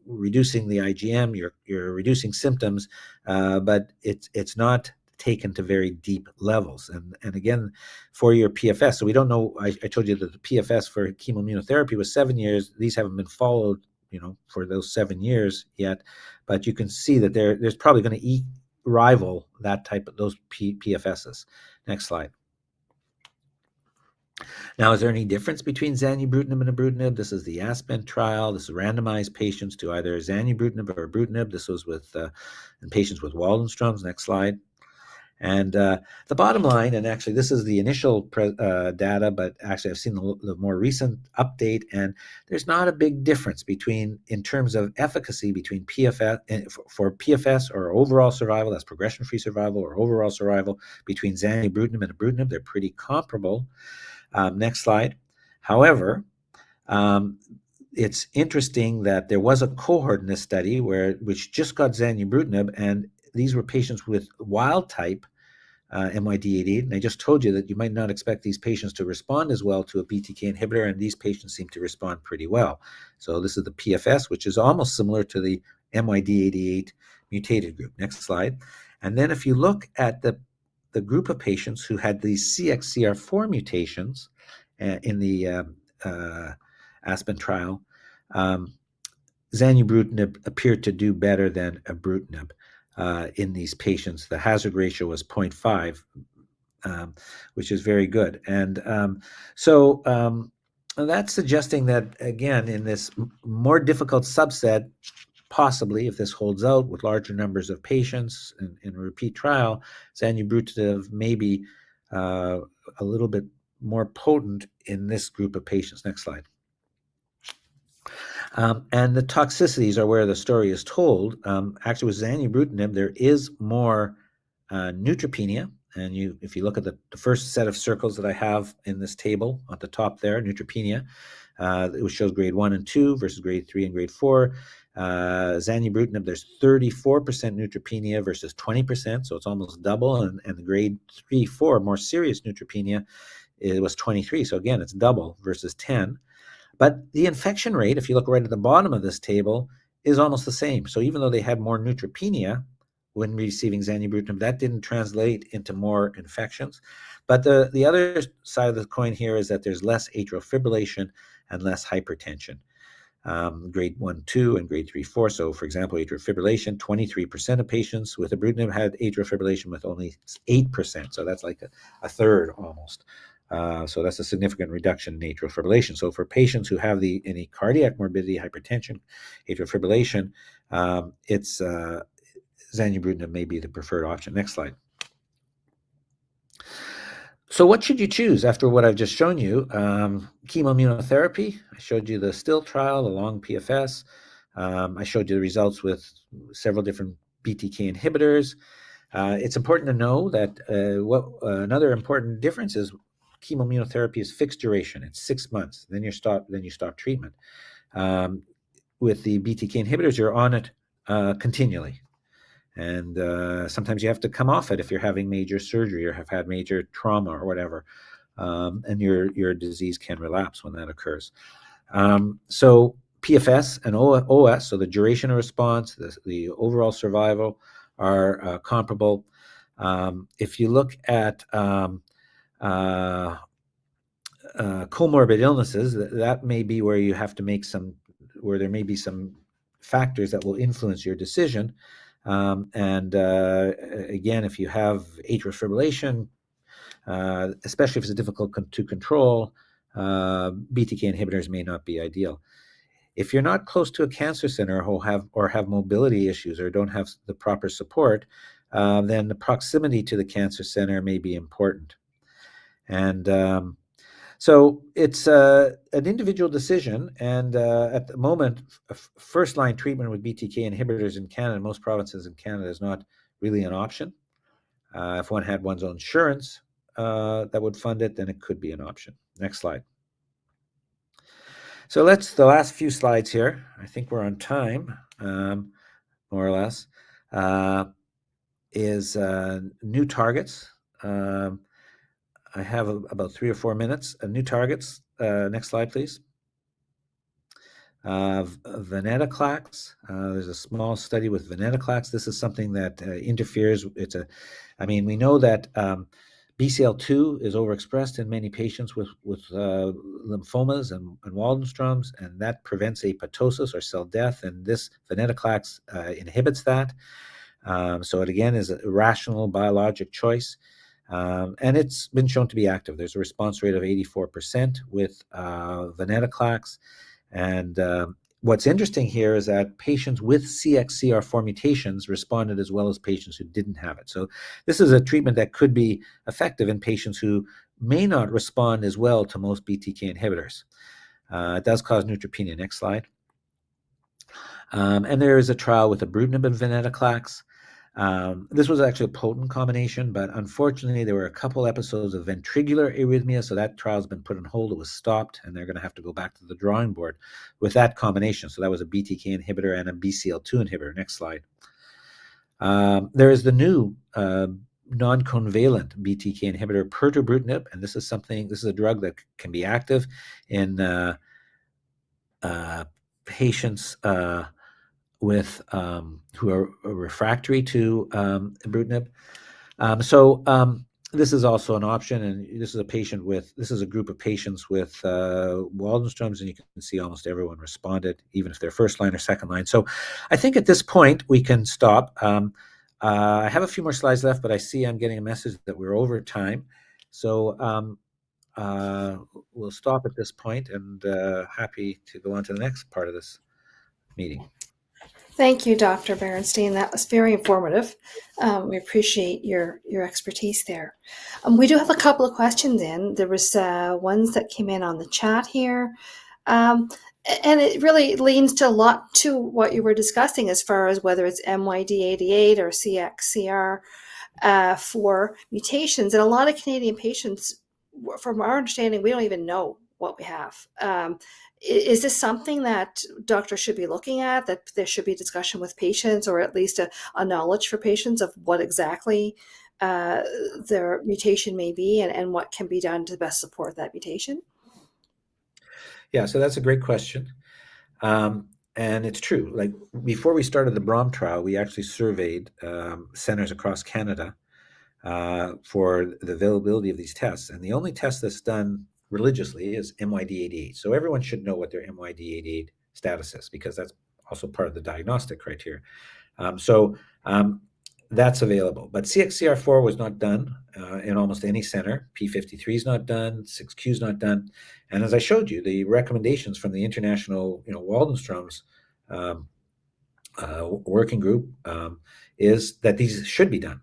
reducing the IgM. You're reducing symptoms, but it's not taken to very deep levels. And again, 4-year PFS. So we don't know. I told you that the PFS for chemoimmunotherapy was 7 years. These haven't been followed, for those 7 years yet. But you can see that there's probably going to rival that type of those PFSs. Next slide. Now, is there any difference between zanubrutinib and ibrutinib? This is the ASPEN trial. This is randomized patients to either zanubrutinib or ibrutinib. This was in patients with Waldenstrom's. Next slide. And the bottom line, and actually this is the initial data, but actually I've seen the more recent update, and there's not a big difference in terms of efficacy between PFS for PFS or overall survival, that's progression-free survival, or overall survival between zanubrutinib and ibrutinib. They're pretty comparable. Next slide. However, it's interesting that there was a cohort in this study which just got zanubrutinib, and these were patients with wild type MYD88, and I just told you that you might not expect these patients to respond as well to a BTK inhibitor, and these patients seem to respond pretty well. So this is the PFS, which is almost similar to the MYD88 mutated group. Next slide. And then if you look at the group of patients who had these CXCR4 mutations in the ASPEN trial, zanubrutinib appeared to do better than ibrutinib. In these patients, the hazard ratio was 0.5, which is very good. And so that's suggesting that, again, in this more difficult subset, possibly, if this holds out with larger numbers of patients in a repeat trial, zanubrutinib may be a little bit more potent in this group of patients. Next slide. And the toxicities are where the story is told. Actually, with zanubrutinib, there is more neutropenia. And if you look at the first set of circles that I have in this table at the top there, neutropenia, it shows grade 1 and 2 versus grade 3 and grade 4. Zanubrutinib, there's 34% neutropenia versus 20%, so it's almost double. And the grade 3-4, more serious neutropenia, it was 23. So again, it's double versus 10. But the infection rate, if you look right at the bottom of this table, is almost the same. So even though they had more neutropenia when receiving zanubrutinib, that didn't translate into more infections. But the other side of the coin here is that there's less atrial fibrillation and less hypertension. Grade 1, 2, and grade 3, 4. So, for example, atrial fibrillation, 23% of patients with ibrutinib had atrial fibrillation with only 8%. So that's like a third almost. So that's a significant reduction in atrial fibrillation. So for patients who have any cardiac morbidity, hypertension, atrial fibrillation, it's zanubrutinib may be the preferred option. Next slide. So what should you choose after what I've just shown you? Chemoimmunotherapy. I showed you the STILL trial, the long PFS. I showed you the results with several different BTK inhibitors. It's important to know that another important difference is chemoimmunotherapy is fixed duration. It's 6 months. Then you stop treatment. With the BTK inhibitors, you're on it continually. And sometimes you have to come off it if you're having major surgery or have had major trauma or whatever. and your disease can relapse when that occurs. So PFS and OS, so the duration of response, the overall survival, are comparable. If you look at comorbid illnesses, that may be where you have to make where there may be some factors that will influence your decision. And again, if you have atrial fibrillation, especially if it's difficult to control, BTK inhibitors may not be ideal. If you're not close to a cancer center or have mobility issues or don't have the proper support, then the proximity to the cancer center may be important. And so it's an individual decision. And at the moment, first-line treatment with BTK inhibitors in Canada, most provinces in Canada, is not really an option. If one had one's own insurance that would fund it, then it could be an option. Next slide. So the last few slides here, I think we're on time, more or less, is new targets. I have about 3 or 4 minutes. New targets. Next slide, please. Venetoclax. There's a small study with venetoclax. This is something that interferes. We know that BCL2 is overexpressed in many patients with lymphomas and Waldenstrom's, and that prevents apoptosis or cell death. And this venetoclax inhibits that. So it again is a rational biologic choice. And it's been shown to be active. There's a response rate of 84% with venetoclax. And what's interesting here is that patients with CXCR4 mutations responded as well as patients who didn't have it. So this is a treatment that could be effective in patients who may not respond as well to most BTK inhibitors. It does cause neutropenia. Next slide. And there is a trial with ibrutinib and venetoclax. This was actually a potent combination, but unfortunately there were a couple episodes of ventricular arrhythmia, so that trial's been put on hold. It was stopped, and they're going to have to go back to the drawing board with that combination. So that was a BTK inhibitor and a BCL2 inhibitor. Next slide. There is the new non-covalent BTK inhibitor, pirtobrutinib, and this is a drug that can be active in patients with who are refractory to ibrutinib. This is also an option, and this is a group of patients with Waldenstrom's, and you can see almost everyone responded, even if they're first line or second line. So I think at this point we can stop. I have a few more slides left, but I see I'm getting a message that we're over time. So we'll stop at this point, and happy to go on to the next part of this meeting. Thank you, Dr. Berenstein. That was very informative. We appreciate your expertise there. We do have a couple of questions in. There was ones that came in on the chat here. And it really leans to a lot to what you were discussing as far as whether it's MYD88 or CXCR4 mutations. And a lot of Canadian patients, from our understanding, we don't even know what we have. Is this something that doctors should be looking at, that there should be discussion with patients, or at least a knowledge for patients of what exactly their mutation may be and what can be done to best support that mutation? Yeah, so that's a great question. And it's true. Like before we started the BROM trial, we actually surveyed centers across Canada for the availability of these tests. And the only test that's done religiously is MYD88. So everyone should know what their MYD88 status is, because that's also part of the diagnostic criteria. That's available. But CXCR4 was not done in almost any center. P53 is not done. 6q is not done. And as I showed you, the recommendations from the International Waldenstrom's working group is that these should be done.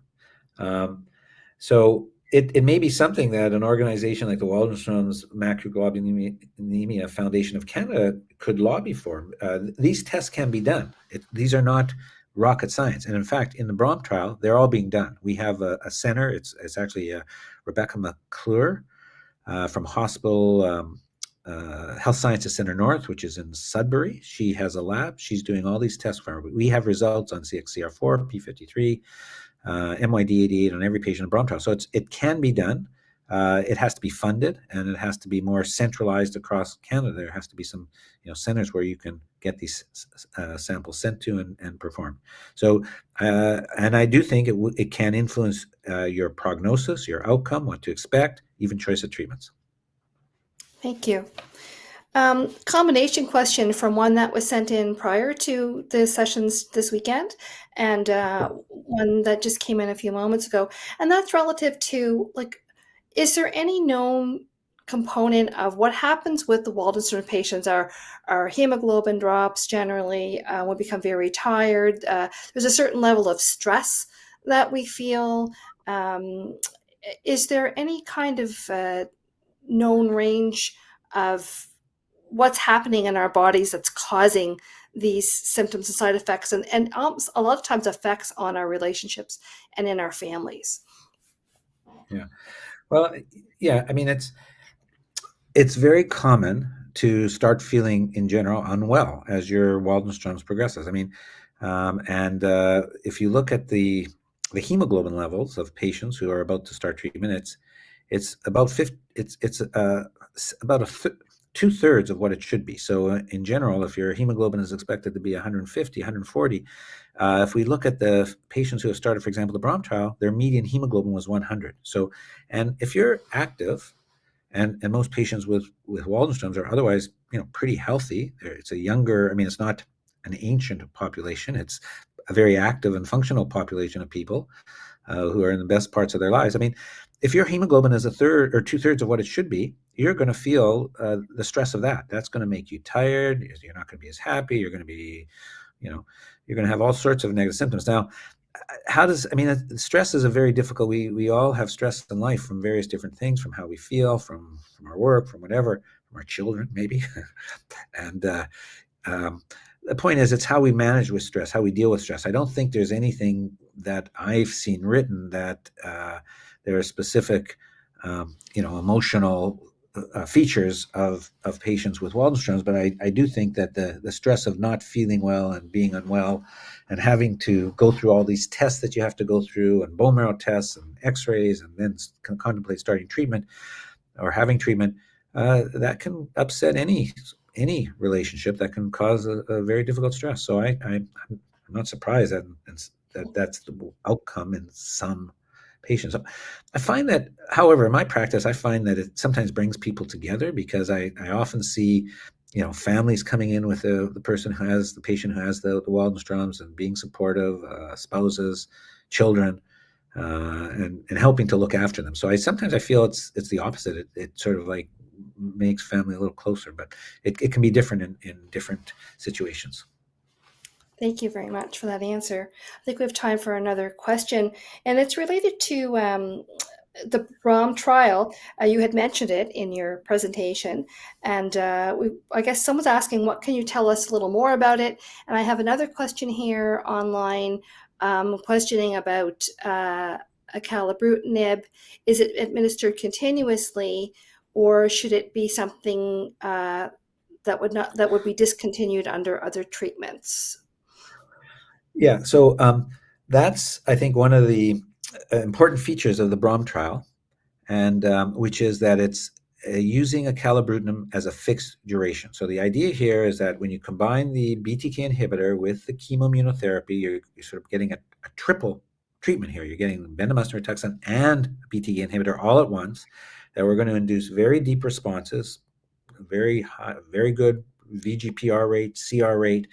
So it may be something that an organization like the Waldenstrom's Macroglobulinemia Foundation of Canada could lobby for. These tests can be done. These are not rocket science. And in fact, in the BROM trial, they're all being done. We have a center. It's actually Rebecca McClure from Hospital Health Sciences Center North, which is in Sudbury. She has a lab. She's doing all these tests for her. We have results on CXCR4, P53, MYD88 on every patient in BROM trial. So it can be done. it has to be funded, and it has to be more centralized across Canada. There has to be some centers where you can get these samples sent to and performed. So, and I do think it can influence your prognosis, your outcome, what to expect, even choice of treatments. Thank you. Combination question from one that was sent in prior to the sessions this weekend, and one that just came in a few moments ago. And that's relative to, like, is there any known component of what happens with the Waldenström patients? Our hemoglobin drops generally, we become very tired. There's a certain level of stress that we feel. Is there any kind of known range of what's happening in our bodies that's causing these symptoms and side effects, and a lot of times effects on our relationships and in our families? Yeah. Well, yeah, I mean, it's very common to start feeling in general unwell as your Waldenstrom's progresses. I mean, and if you look at the hemoglobin levels of patients who are about to start treatment, it's about 50, it's about two-thirds of what it should be. So in general, if your hemoglobin is expected to be 150, 140, if we look at the patients who have started, for example, the BROM trial, their median hemoglobin was 100. So, and if you're active, and most patients with Waldenstrom's are otherwise, pretty healthy. It's a younger, I mean, it's not an ancient population. It's a very active and functional population of people who are in the best parts of their lives. I mean, if your hemoglobin is a third or two-thirds of what it should be, you're going to feel the stress of that. That's going to make you tired. You're not going to be as happy. You're going to be, you're going to have all sorts of negative symptoms. Now, stress is a very difficult, we all have stress in life from various different things, from how we feel, from our work, from whatever, from our children, maybe. And the point is, it's how we manage with stress, how we deal with stress. I don't think there's anything that I've seen written that there are specific, emotional features of patients with Waldenstrom's, but I do think that the stress of not feeling well and being unwell and having to go through all these tests that you have to go through, and bone marrow tests and x-rays, and then contemplate starting treatment or having treatment, that can upset any relationship, that can cause a very difficult stress. So I'm not surprised that that's the outcome in some patients. I find that, however, in my practice, I find that it sometimes brings people together, because I often see, families coming in with the patient who has the Waldenstrom's, and being supportive, spouses, children, and helping to look after them. So I sometimes feel it's the opposite. It sort of like makes family a little closer, but it can be different in different situations. Thank you very much for that answer. I think we have time for another question, and it's related to the BROM trial. You had mentioned it in your presentation, and I guess someone's asking, what can you tell us a little more about it? And I have another question here online, questioning about acalabrutinib. Is it administered continuously, or should it be something that would be discontinued under other treatments? Yeah, so that's, I think, one of the important features of the BROM trial, and which is that it's using acalabrutinib as a fixed duration. So the idea here is that when you combine the BTK inhibitor with the chemoimmunotherapy, you're sort of getting a triple treatment here. You're getting bendamustine rituximab and BTK inhibitor all at once, that we're going to induce very deep responses, very high, very good VGPR rate, CR rate,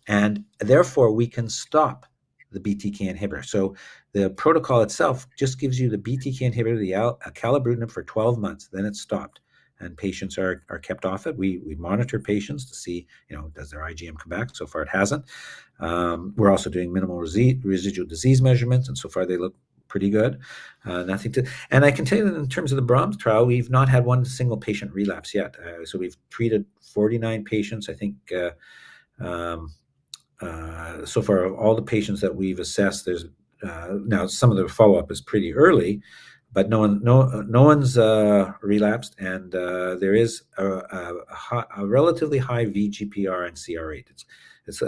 and therefore we can stop the BTK inhibitor. So the protocol itself just gives you the BTK inhibitor, the acalabrutinib, for 12 months, then it's stopped, and patients are kept off it. We monitor patients to see, does their IgM come back? So far it hasn't. We're also doing minimal residual disease measurements, and so far they look pretty good. Nothing to, and I can tell you that in terms of the BROMS trial, we've not had one single patient relapse yet. So we've treated 49 patients, I think. So far, of all the patients that we've assessed, there's now some of the follow-up is pretty early, but no one's relapsed, and there is a relatively high VGPR and CR rate. It's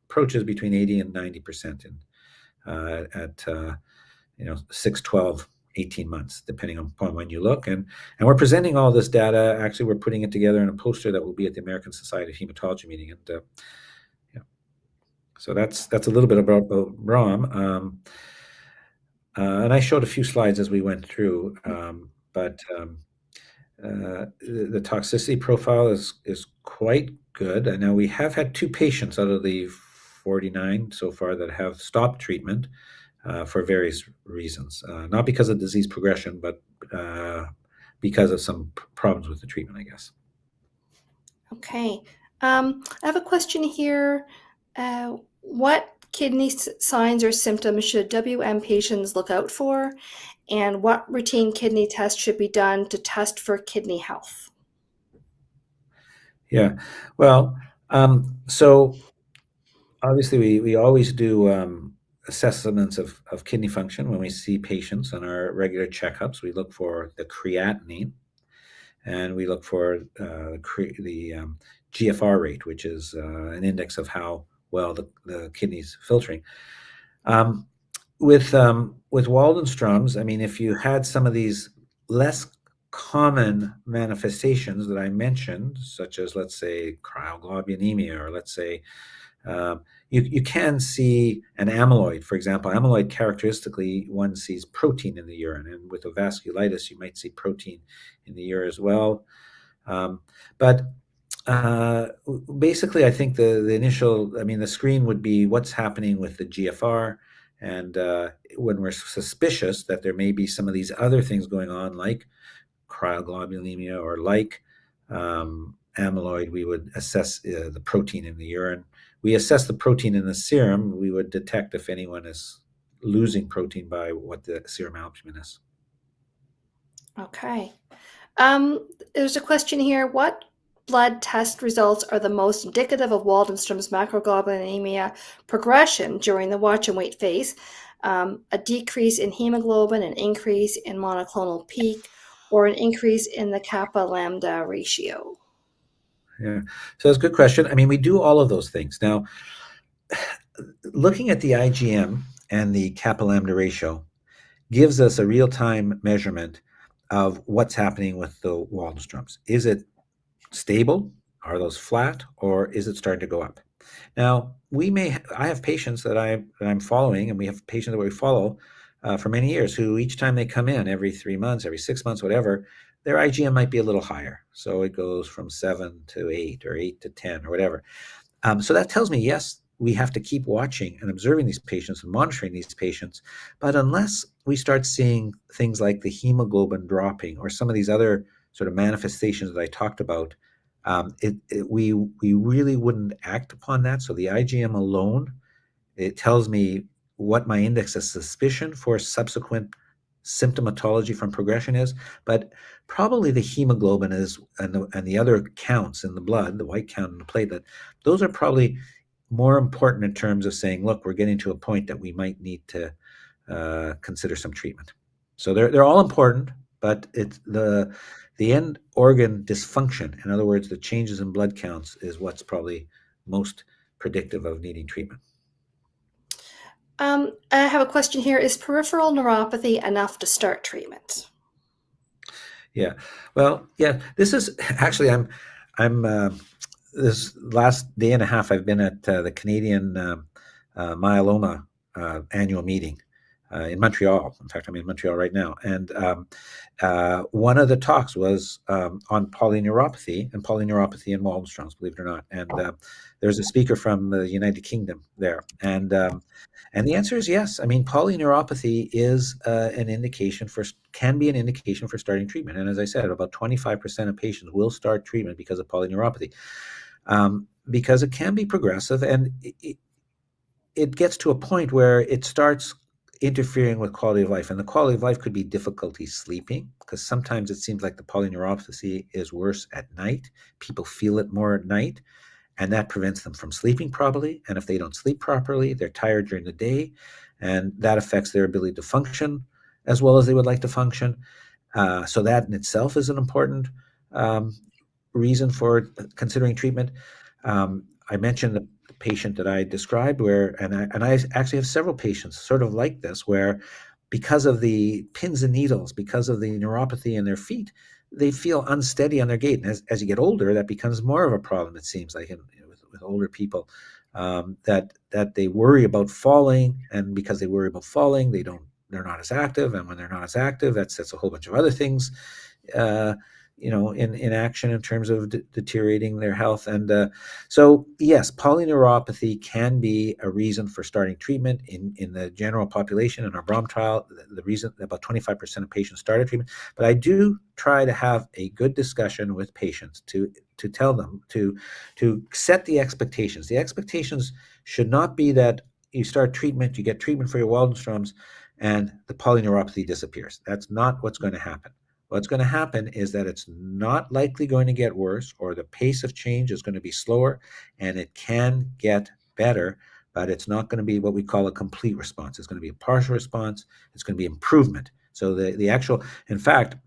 approaches between 80 and 90% at 6, 12, 18 months, depending upon when you look. And we're presenting all this data. Actually, we're putting it together in a poster that will be at the American Society of Hematology meeting. And yeah, so that's a little bit about ROM. And I showed a few slides as we went through, but the toxicity profile is quite good. I know we have had 2 patients out of the 49 so far that have stopped treatment for various reasons, not because of disease progression, but because of some problems with the treatment, I guess. Okay. I have a question here. What kidney signs or symptoms should WM patients look out for? And what routine kidney tests should be done to test for kidney health? Yeah. Well, so obviously we always do assessments of kidney function when we see patients on our regular checkups. We look for the creatinine, and we look for the GFR rate, which is an index of how well the kidney's filtering. Um, with Waldenstrom's, I mean, if you had some of these less common manifestations that I mentioned, such as, let's say, cryoglobulinemia, or let's say you can see an amyloid, for example. Amyloid, characteristically, one sees protein in the urine, and with a vasculitis, you might see protein in the urine as well. But basically, I think the initial, I mean, the screen would be what's happening with the GFR, and when we're suspicious that there may be some of these other things going on, like cryoglobulinemia or like amyloid, we would assess the protein in the urine. We assess the protein in the serum. We would detect if anyone is losing protein by what the serum albumin is. Okay. There's a question here. What blood test results are the most indicative of Waldenstrom's macroglobulinemia progression during the watch and wait phase? A decrease in hemoglobin, an increase in monoclonal peak, or an increase in the kappa lambda ratio? Yeah, so that's a good question. I mean, we do all of those things. Now, looking at the IgM and the kappa lambda ratio gives us a real-time measurement of what's happening with the Waldenstrom's. Is it stable? Are those flat, or is it starting to go up? Now, I have patients that I'm following, and we have patients that we follow for many years, who each time they come in, every 3 months, every 6 months, whatever, their IgM might be a little higher. So it goes from 7 to 8 or 8 to 10 or whatever. So that tells me, yes, we have to keep watching and observing these patients and monitoring these patients. But unless we start seeing things like the hemoglobin dropping or some of these other sort of manifestations that I talked about, we really wouldn't act upon that. So the IgM alone, it tells me what my index of suspicion for subsequent symptomatology from progression is, but probably the hemoglobin is, and the other counts in the blood, the white count and the platelet, those are probably more important in terms of saying, look, we're getting to a point that we might need to consider some treatment. So they're all important, but it's the end organ dysfunction, in other words, the changes in blood counts, is what's probably most predictive of needing treatment. I have a question here. Is peripheral neuropathy enough to start treatment? Yeah. Well, yeah, this is actually, I'm this last day and a half, I've been at the Canadian myeloma annual meeting in Montreal. In fact, I'm in Montreal right now. And one of the talks was on polyneuropathy and Waldenstrom's, believe it or not. And there's a speaker from the United Kingdom there. And the answer is yes. I mean, polyneuropathy is can be an indication for starting treatment. And as I said, about 25% of patients will start treatment because of polyneuropathy, because it can be progressive, and it gets to a point where it starts interfering with quality of life. And the quality of life could be difficulty sleeping, because sometimes it seems like the polyneuropathy is worse at night. People feel it more at night, and that prevents them from sleeping properly. And if they don't sleep properly, they're tired during the day, and that affects their ability to function as well as they would like to function. So that in itself is an important reason for considering treatment. I mentioned the patient that I described, and I actually have several patients sort of like this, where because of the pins and needles, because of the neuropathy in their feet, they feel unsteady on their gait. And as you get older, that becomes more of a problem, it seems like, with older people, that they worry about falling. And because they worry about falling, they're not as active. And when they're not as active, that sets a whole bunch of other things uh, in action in terms of deteriorating their health. And so, yes, polyneuropathy can be a reason for starting treatment in the general population. In our BROM trial, the reason about 25% of patients started treatment. But I do try to have a good discussion with patients to tell them to set the expectations. The expectations should not be that you start treatment, you get treatment for your Waldenstrom's, and the polyneuropathy disappears. That's not what's going to happen. What's going to happen is that it's not likely going to get worse, or the pace of change is going to be slower, and it can get better, but it's not going to be what we call a complete response. It's going to be a partial response. It's going to be improvement. So the actual, in fact,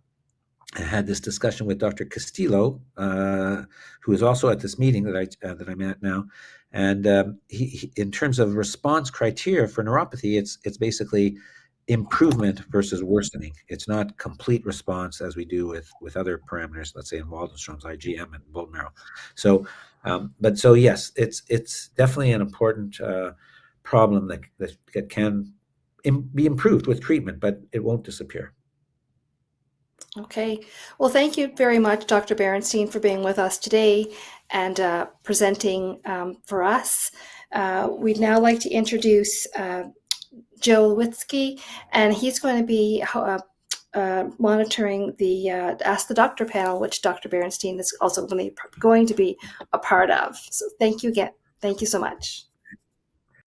I had this discussion with Dr. Castillo, who is also at this meeting that I'm at now, and he, in terms of response criteria for neuropathy, it's basically improvement versus worsening. It's not complete response as we do with other parameters, let's say in Waldenstrom's, IgM, and bone marrow. So, but so yes, it's definitely an important problem that can be improved with treatment, but it won't disappear. Okay. Well, thank you very much, Dr. Berenstein, for being with us today and presenting for us. We'd now like to introduce Joe Witzke, and he's going to be monitoring the Ask the Doctor panel, which Dr. Berenstein is also going to be a part of. So thank you again. Thank you so much.